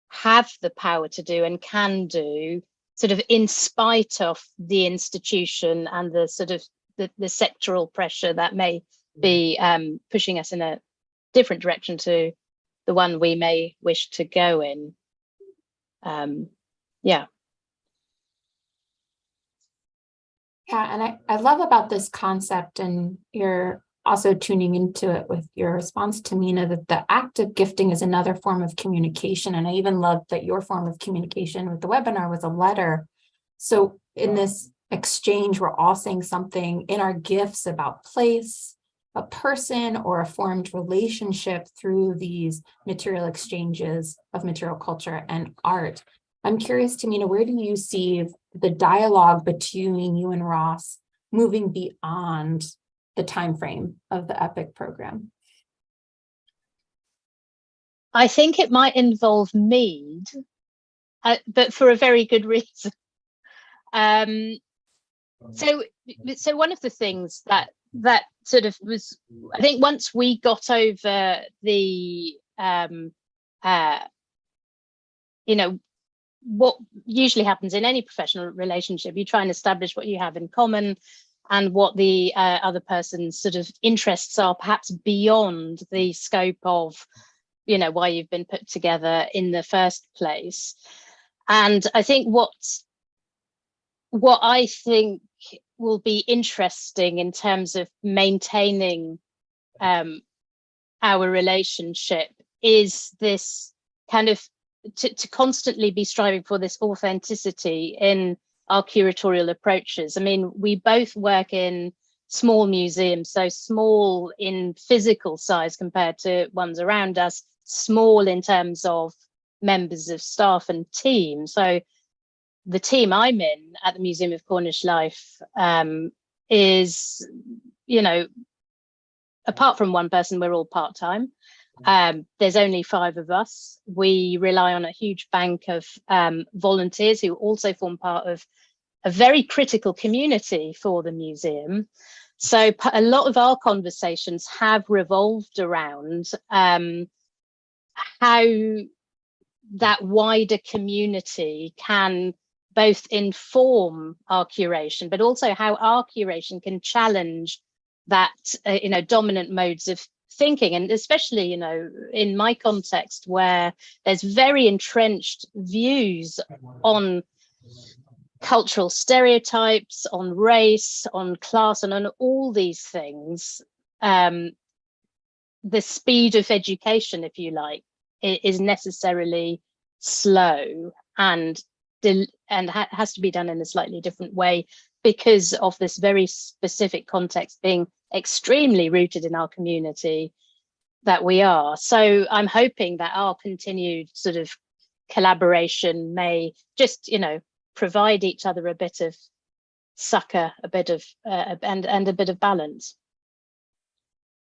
have the power to do and can do, sort of in spite of the institution and the sort of the sectoral pressure that may be pushing us in a different direction to the one we may wish to go in. Yeah. Yeah, and I love about this concept, and you're also tuning into it with your response to Mina, that the act of gifting is another form of communication. And I even love that your form of communication with the webinar was a letter. So in this exchange, we're all saying something in our gifts about place, a person, or a formed relationship through these material exchanges of material culture and art. I'm curious, Tamina, where do you see the dialogue between you and Ross moving beyond the time frame of the EPIC program? I think it might involve Mead, but for a very good reason. So one of the things that sort of was, I think once we got over the, you know, what usually happens in any professional relationship, you try and establish what you have in common and what the other person's sort of interests are, perhaps beyond the scope of, you know, why you've been put together in the first place. And I think what I think will be interesting in terms of maintaining our relationship is this kind of to constantly be striving for this authenticity in our curatorial approaches. I mean, we both work in small museums, so small in physical size compared to ones around us, small in terms of members of staff and team. So the team I'm in at the Museum of Cornish Life is, you know, apart from one person, we're all part-time. There's only 5 of us. We rely on a huge bank of volunteers who also form part of a very critical community for the museum. So a lot of our conversations have revolved around how that wider community can both inform our curation, but also how our curation can challenge that, you know, dominant modes of thinking. And especially, you know, in my context where there's very entrenched views on cultural stereotypes, on race, on class, and on all these things, the speed of education, if you like, is necessarily slow and has to be done in a slightly different way because of this very specific context being extremely rooted in our community that we are. So I'm hoping that our continued sort of collaboration may just, you know, provide each other a bit of succor, a bit of and a bit of balance.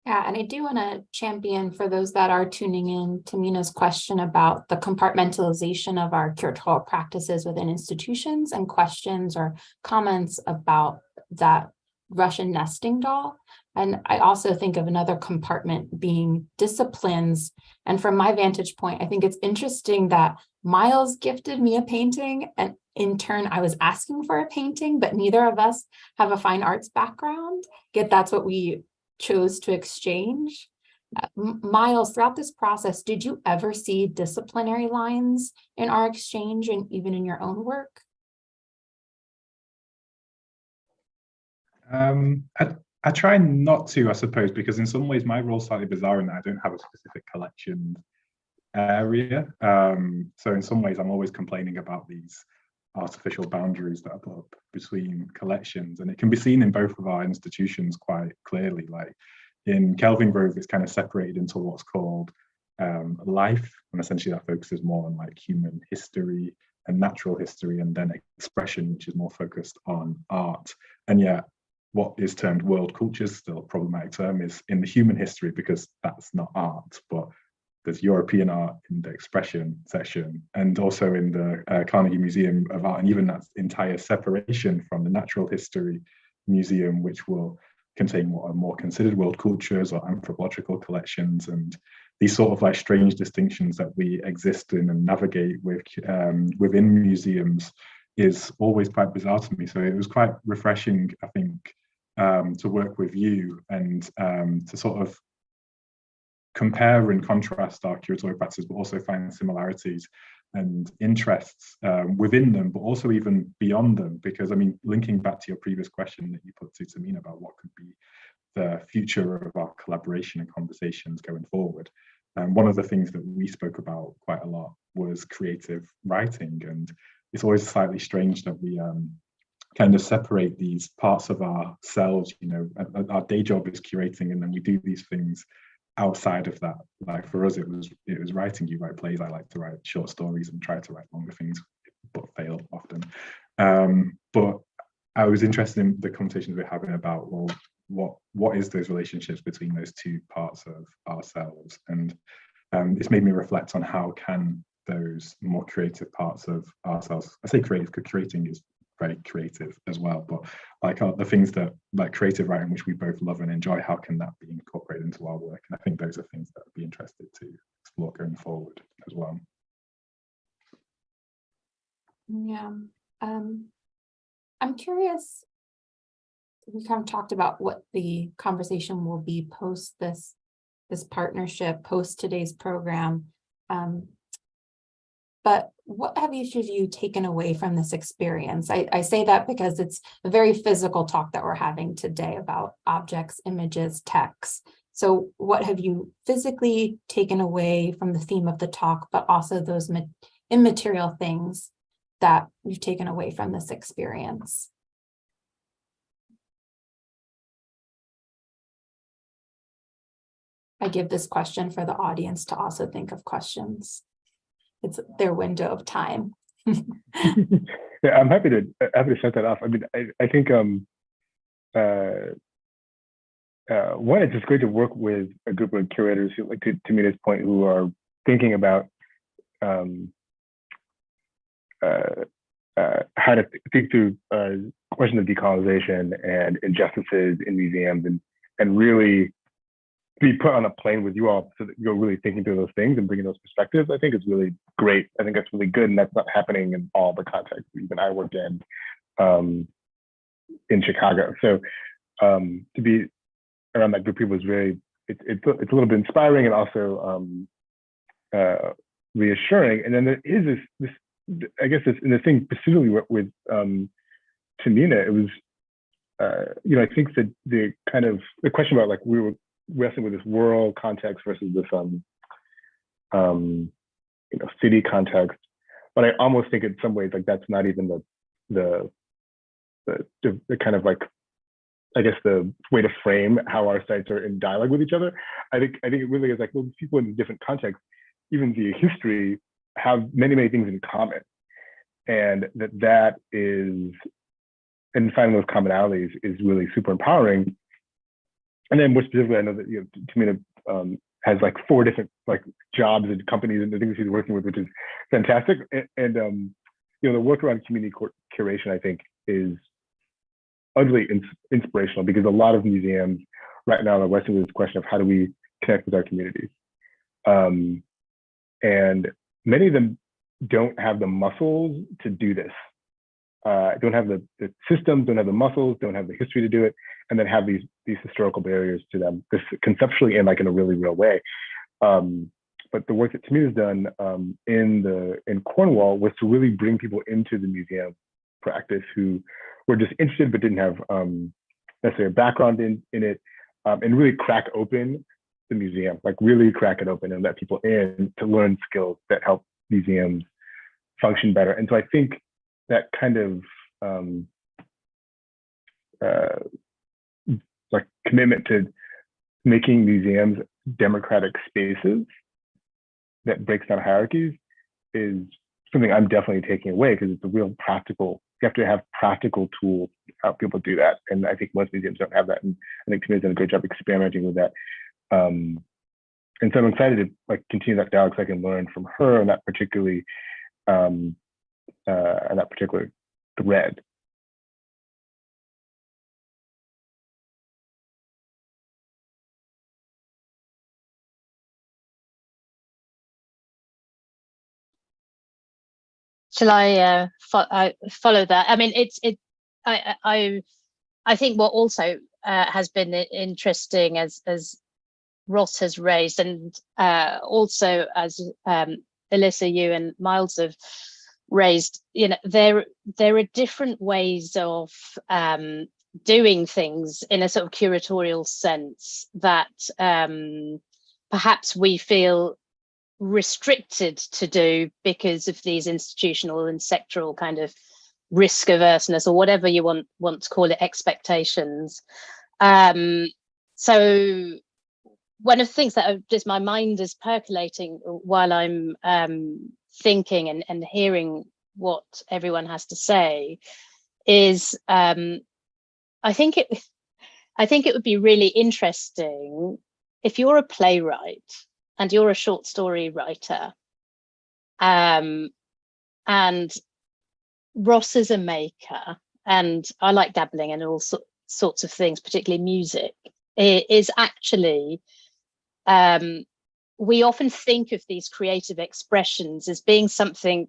Yeah, and I do want to champion for those that are tuning in to Mina's question about the compartmentalization of our curatorial practices within institutions and questions or comments about that Russian nesting doll. And I also think of another compartment being disciplines. And from my vantage point, I think it's interesting that Miles gifted me a painting, and in turn, I was asking for a painting, but neither of us have a fine arts background, yet that's what we chose to exchange. Miles, throughout this process, did you ever see disciplinary lines in our exchange and even in your own work? I try not to, I suppose, because in some ways my role is slightly bizarre in that I don't have a specific collection area. So in some ways I'm always complaining about these artificial boundaries that are put up between collections, and it can be seen in both of our institutions quite clearly. Like in Kelvingrove, it's kind of separated into what's called life, and essentially that focuses more on like human history and natural history, and then expression, which is more focused on art. And yet what is termed world cultures, still a problematic term, is in the human history, because that's not art, but there's European art in the expression section, and also in the Carnegie Museum of Art, and even that entire separation from the Natural History Museum, which will contain what are more considered world cultures or anthropological collections, and these sort of like strange distinctions that we exist in and navigate with within museums is always quite bizarre to me. So it was quite refreshing, I think, to work with you and to sort of compare and contrast our curatorial practices, but also find similarities and interests within them, but also even beyond them. Because I mean, linking back to your previous question that you put to Tamina about what could be the future of our collaboration and conversations going forward, one of the things that we spoke about quite a lot was creative writing. And it's always slightly strange that we kind of separate these parts of ourselves. You know, our day job is curating, and then we do these things outside of that. Like for us, it was writing. You write plays, I like to write short stories and try to write longer things, but fail often. But I was interested in the conversations we're having about, well, what is those relationships between those two parts of ourselves? And it's made me reflect on how can those more creative parts of ourselves, I say creative because curating is very creative as well, but like the things that like creative writing, which we both love and enjoy, how can that be incorporated into our work? And I think those are things that I'd be interested to explore going forward as well. Yeah, I'm curious, we kind of talked about what the conversation will be post this partnership, post today's program. But what have each of you taken away from this experience? I say that because it's a very physical talk that we're having today about objects, images, texts. So what have you physically taken away from the theme of the talk, but also those immaterial things that you've taken away from this experience? I give this question for the audience to also think of questions. It's their window of time. Yeah, I'm happy to set that off. I mean, I think one, it's just great to work with a group of curators who, like to Mina's point, who are thinking about how to think through questions of decolonization and injustices in museums, and really be put on a plane with you all so that you're really thinking through those things and bringing those perspectives. I think is really great. I think that's really good, and that's not happening in all the contexts even I worked in Chicago. So to be around that group of people is really, it's a little bit inspiring and also reassuring. And then there is this I guess in the thing specifically with Tamina, it was I think that the kind of the question about, like, we were wrestling with this rural context versus this city context, but I almost think in some ways, like, that's not even the kind of, like, I guess the way to frame how our sites are in dialogue with each other. I think it really is like, well, people in different contexts, even via history, have many things in common, and that is, and finding those commonalities is really super empowering. And then more specifically, I know that Tamina has like 4 different like jobs and companies and the things she's working with, which is fantastic. And the work around community curation, I think, is utterly inspirational, because a lot of museums right now are wrestling with this question of how do we connect with our communities, and many of them don't have the muscles to do this, don't have the systems, don't have the muscles, don't have the history to do it, and then have these historical barriers to them, this conceptually and like in a really real way. But the work that Tamina's done in Cornwall was to really bring people into the museum practice who were just interested but didn't have necessarily a background in it, and really crack open the museum, like really crack it open and let people in to learn skills that help museums function better. And so I think that kind of like commitment to making museums democratic spaces that breaks down hierarchies is something I'm definitely taking away, because it's a real practical, you have to have practical tools to help people do that. And I think most museums don't have that. And I think Tamina's done a great job experimenting with that. And so I'm excited to like continue that dialogue so I can learn from her on that particular thread. Shall I follow that? I mean, I think what also has been interesting, as Ross has raised, and also as Alyssa, you and Miles have raised, there are different ways of doing things in a sort of curatorial sense that perhaps we feel restricted to do because of these institutional and sectoral kind of risk averseness, or whatever you want to call it, expectations. So one of the things that just my mind is percolating while I'm thinking and hearing what everyone has to say is I think it would be really interesting if you're a playwright and you're a short story writer, and Ross is a maker, and I like dabbling in all sorts of things, particularly music. It is actually, we often think of these creative expressions as being something,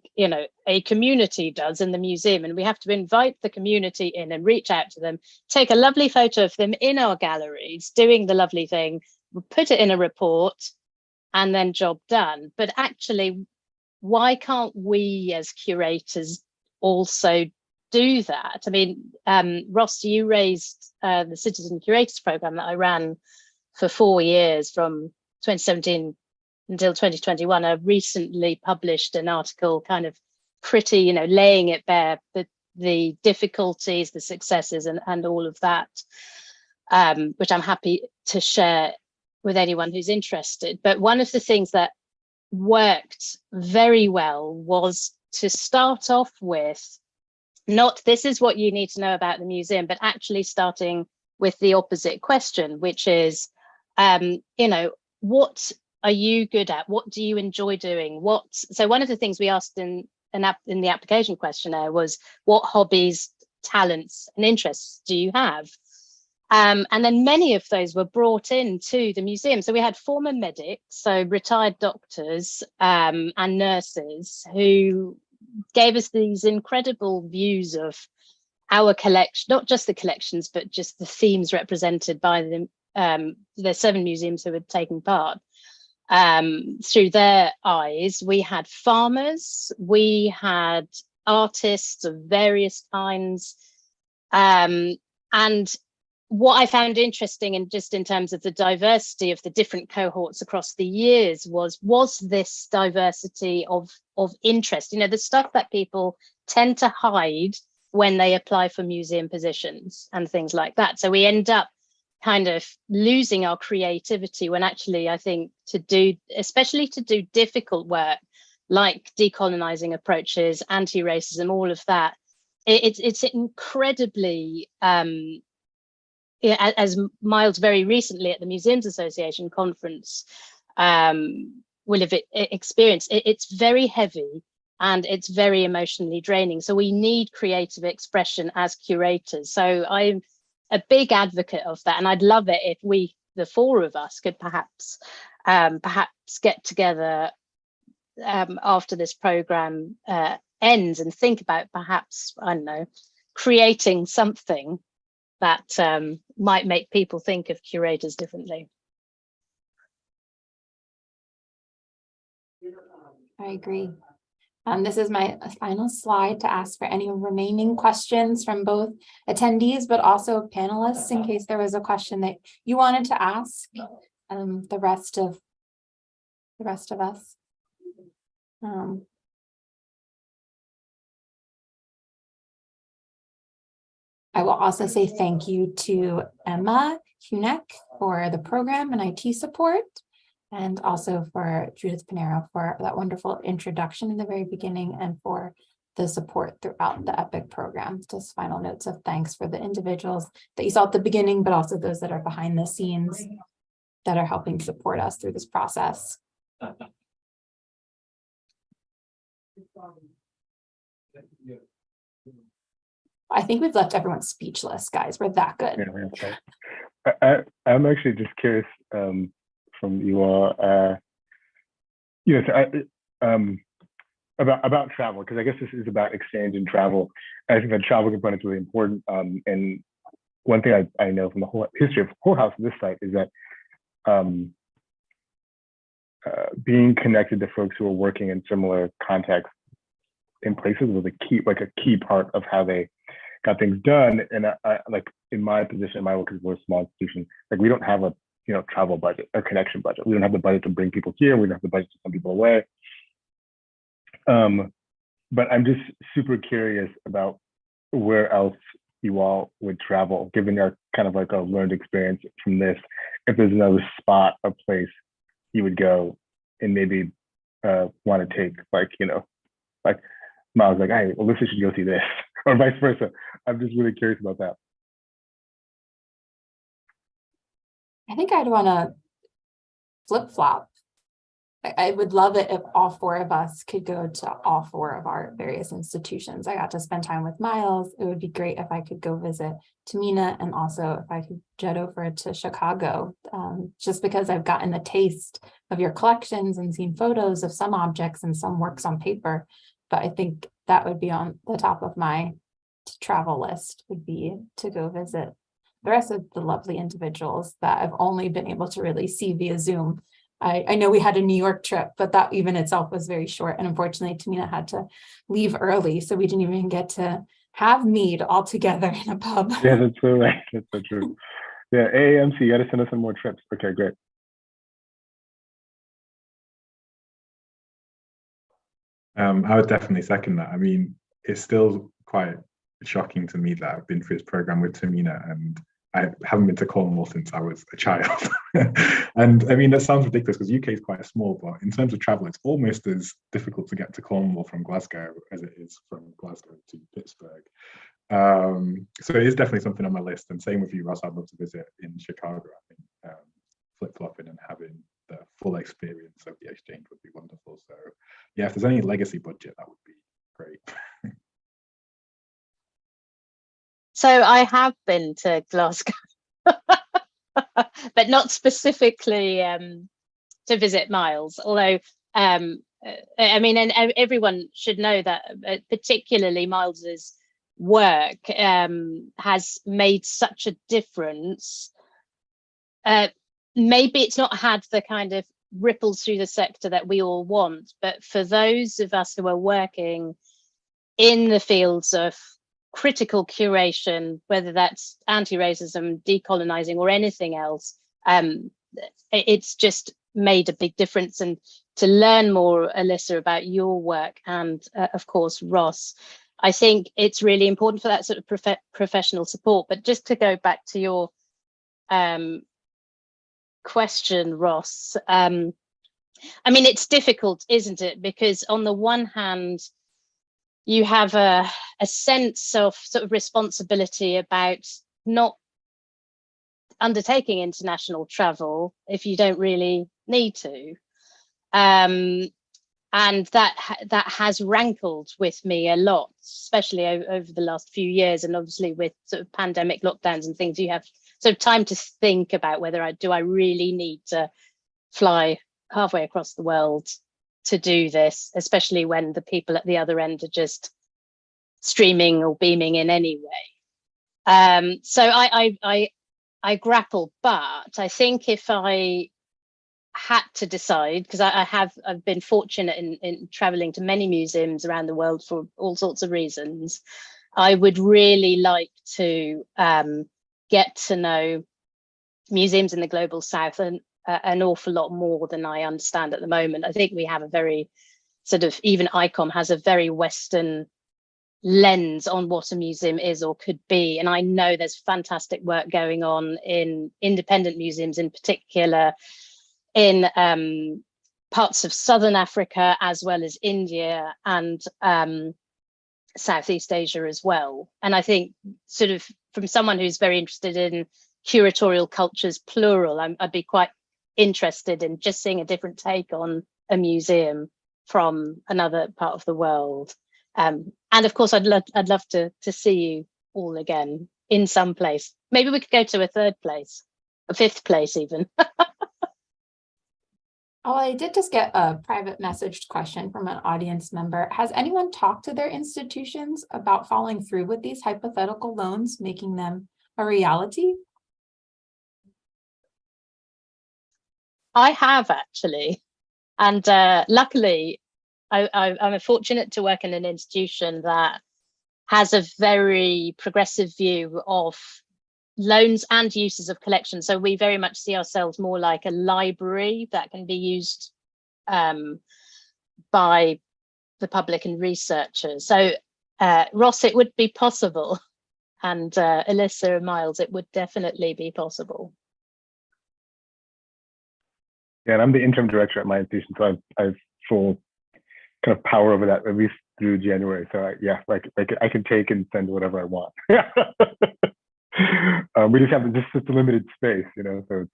a community does in the museum, and we have to invite the community in and reach out to them, take a lovely photo of them in our galleries doing the lovely thing, put it in a report, and then job done. But actually, why can't we as curators also do that? I mean, Ross, you raised the Citizen Curators program that I ran for 4 years, from 2017 until 2021. I recently published an article kind of pretty, you know, laying it bare, the difficulties, the successes, and all of that, which I'm happy to share with anyone who's interested. But one of the things that worked very well was to start off with not this is what you need to know about the museum, but actually starting with the opposite question, which is, you know, what are you good at? What do you enjoy doing? So one of the things we asked in the application questionnaire was, what hobbies, talents, and interests do you have? And then many of those were brought into the museum. So we had former medics, so retired doctors and nurses, who gave us these incredible views of our collection, not just the collections, but just the themes represented by the 7 museums who had taken part. Through their eyes. We had farmers, we had artists of various kinds, and what I found interesting, and just in terms of the diversity of the different cohorts across the years, was this diversity of interest, you know, the stuff that people tend to hide when they apply for museum positions and things like that. So we end up kind of losing our creativity when actually, I think, especially to do difficult work like decolonizing approaches, anti-racism, all of that, it's incredibly, as Miles very recently at the Museums Association conference will have experienced, it's very heavy and it's very emotionally draining. So we need creative expression as curators. So I'm a big advocate of that, and I'd love it if we, the 4 of us, could perhaps get together after this program ends and think about perhaps, I don't know, creating something that might make people think of curators differently. I agree. This is my final slide to ask for any remaining questions from both attendees, but also panelists, in case there was a question that you wanted to ask the rest of us. I will also say thank you to Emma Hunek for the program and IT support, and also for Judith Pinero for that wonderful introduction in the very beginning, and for the support throughout the EPIC program. Just final notes of thanks for the individuals that you saw at the beginning, but also those that are behind the scenes that are helping support us through this process. I think we've left everyone speechless, guys. We're that good. Yeah, I'm actually just curious from you all, about travel, because I guess this is about exchange and travel. I think the travel component is really important. And one thing I know from the whole history of Whole House, this site, is that being connected to folks who are working in similar contexts in places was a key part of how they got things done. And I like, in my position, my work is we're a small institution, like we don't have a travel budget or connection budget. We don't have the budget to bring people here. We don't have the budget to send people away. But I'm just super curious about where else you all would travel, given your kind of like a learned experience from this. If there's another spot or place you would go and maybe want to take, like Miles, like, hey, Alyssa should go see this, or vice versa. I'm just really curious about that. I think I'd want to flip-flop. I would love it if all 4 of us could go to all 4 of our various institutions. I got to spend time with Miles. It would be great if I could go visit Tamina, and also if I could jet over to Chicago, just because I've gotten a taste of your collections and seen photos of some objects and some works on paper. But I think that would be on the top of my travel list, would be to go visit the rest of the lovely individuals that I've only been able to really see via Zoom. I know we had a New York trip, but that even itself was very short. And unfortunately, Tamina had to leave early, so we didn't even get to have mead all together in a pub. Yeah, that's so right. That's so true. Yeah, AAMC, you got to send us some more trips. Okay, great. I would definitely second that. I mean, it's still quite shocking to me that I've been through this program with Tamina and I haven't been to Cornwall since I was a child. And I mean, that sounds ridiculous because UK is quite small, but in terms of travel, it's almost as difficult to get to Cornwall from Glasgow as it is from Glasgow to Pittsburgh. So it is definitely something on my list. And same with you, Ross. I'd love to visit in Chicago. I think flip-flopping and having the full experience of the exchange would be wonderful. So yeah, if there's any legacy budget, that would be great. So I have been to Glasgow, but not specifically to visit Miles. Although, I mean, and everyone should know that particularly Miles's work has made such a difference. Maybe it's not had the kind of ripples through the sector that we all want, but for those of us who are working in the fields of critical curation, whether that's anti-racism, decolonizing, or anything else, it's just made a big difference. And to learn more, Alyssa, about your work and of course, Ross, I think it's really important for that sort of professional support. But just to go back to your question, Ross, I mean, it's difficult, isn't it? Because on the one hand, you have a sense of sort of responsibility about not undertaking international travel if you don't really need to. And that has rankled with me a lot, especially over the last few years. And obviously with sort of pandemic lockdowns and things, you have sort of time to think about whether I really need to fly halfway across the world to do this, especially when the people at the other end are just streaming or beaming in anyway. So I grapple, but I think if I had to decide, because I've been fortunate in traveling to many museums around the world for all sorts of reasons, I would really like to get to know museums in the global south and an awful lot more than I understand at the moment. I think we have a very sort of, even ICOM has a very Western lens on what a museum is or could be. And I know there's fantastic work going on in independent museums, in particular in parts of Southern Africa, as well as India and Southeast Asia as well. And I think sort of from someone who's very interested in curatorial cultures, plural, I'd be quite interested in just seeing a different take on a museum from another part of the world. And of course, I'd love to see you all again in some place. Maybe we could go to a third place, a fifth place even. Oh, I did just get a private messaged question from an audience member. Has anyone talked to their institutions about following through with these hypothetical loans, making them a reality? I have actually, and luckily, I'm fortunate to work in an institution that has a very progressive view of loans and uses of collections. So we very much see ourselves more like a library that can be used by the public and researchers. So Ross, it would be possible, and Alyssa and Miles, it would definitely be possible. Yeah, and I'm the interim director at my institution, so I have full kind of power over that, at least through January. So yeah, like I can take and send whatever I want. We just have just a limited space, you know. So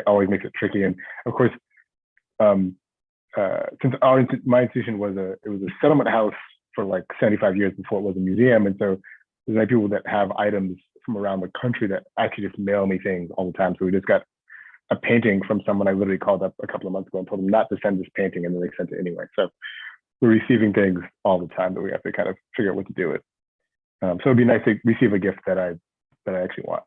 always makes it tricky. And of course, since my institution was a settlement house for like 75 years before it was a museum, and so there's like people that have items from around the country that actually just mail me things all the time. So we just got a painting from someone I literally called up a couple of months ago and told them not to send this painting, and then they sent it anyway. So we're receiving things all the time that we have to kind of figure out what to do with. So it'd be nice to receive a gift that I actually want.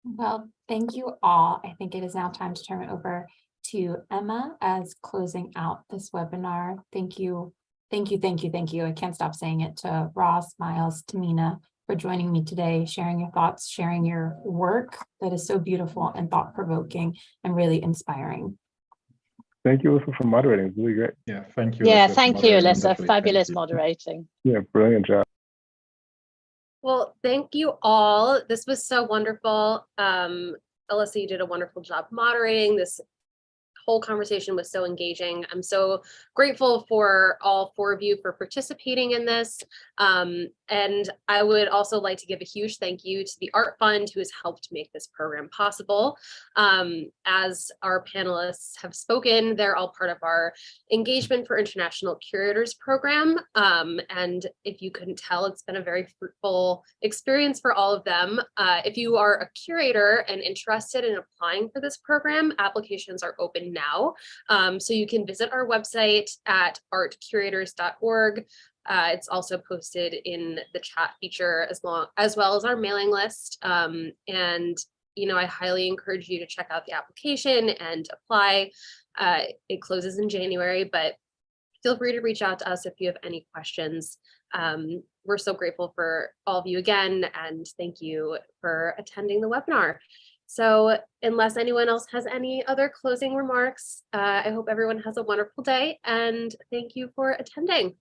Well, thank you all. I think it is now time to turn it over to Emma as closing out this webinar. Thank you Thank you, thank you, thank you. I can't stop saying it to Ross, Miles, Tamina, for joining me today, sharing your thoughts, sharing your work that is so beautiful and thought-provoking and really inspiring. Thank you, Alyssa, for moderating. It's really great. Yeah, thank you. Yeah, Alyssa, for thank you, moderating. Alyssa. Definitely, thank Fabulous you. moderating. Yeah, brilliant job. Well, thank you all. This was so wonderful. Alyssa, you did a wonderful job moderating. This whole conversation was so engaging. I'm so grateful for all 4 of you for participating in this. And I would also like to give a huge thank you to the Art Fund, who has helped make this program possible. As our panelists have spoken, they're all part of our Engagement for International Curators program. And if you couldn't tell, it's been a very fruitful experience for all of them. If you are a curator and interested in applying for this program, applications are open now. So you can visit our website at artcurators.org. It's also posted in the chat feature as well as our mailing list. And, you know, I highly encourage you to check out the application and apply. It closes in January, but feel free to reach out to us if you have any questions. We're so grateful for all of you again, and thank you for attending the webinar. So unless anyone else has any other closing remarks, I hope everyone has a wonderful day, and thank you for attending.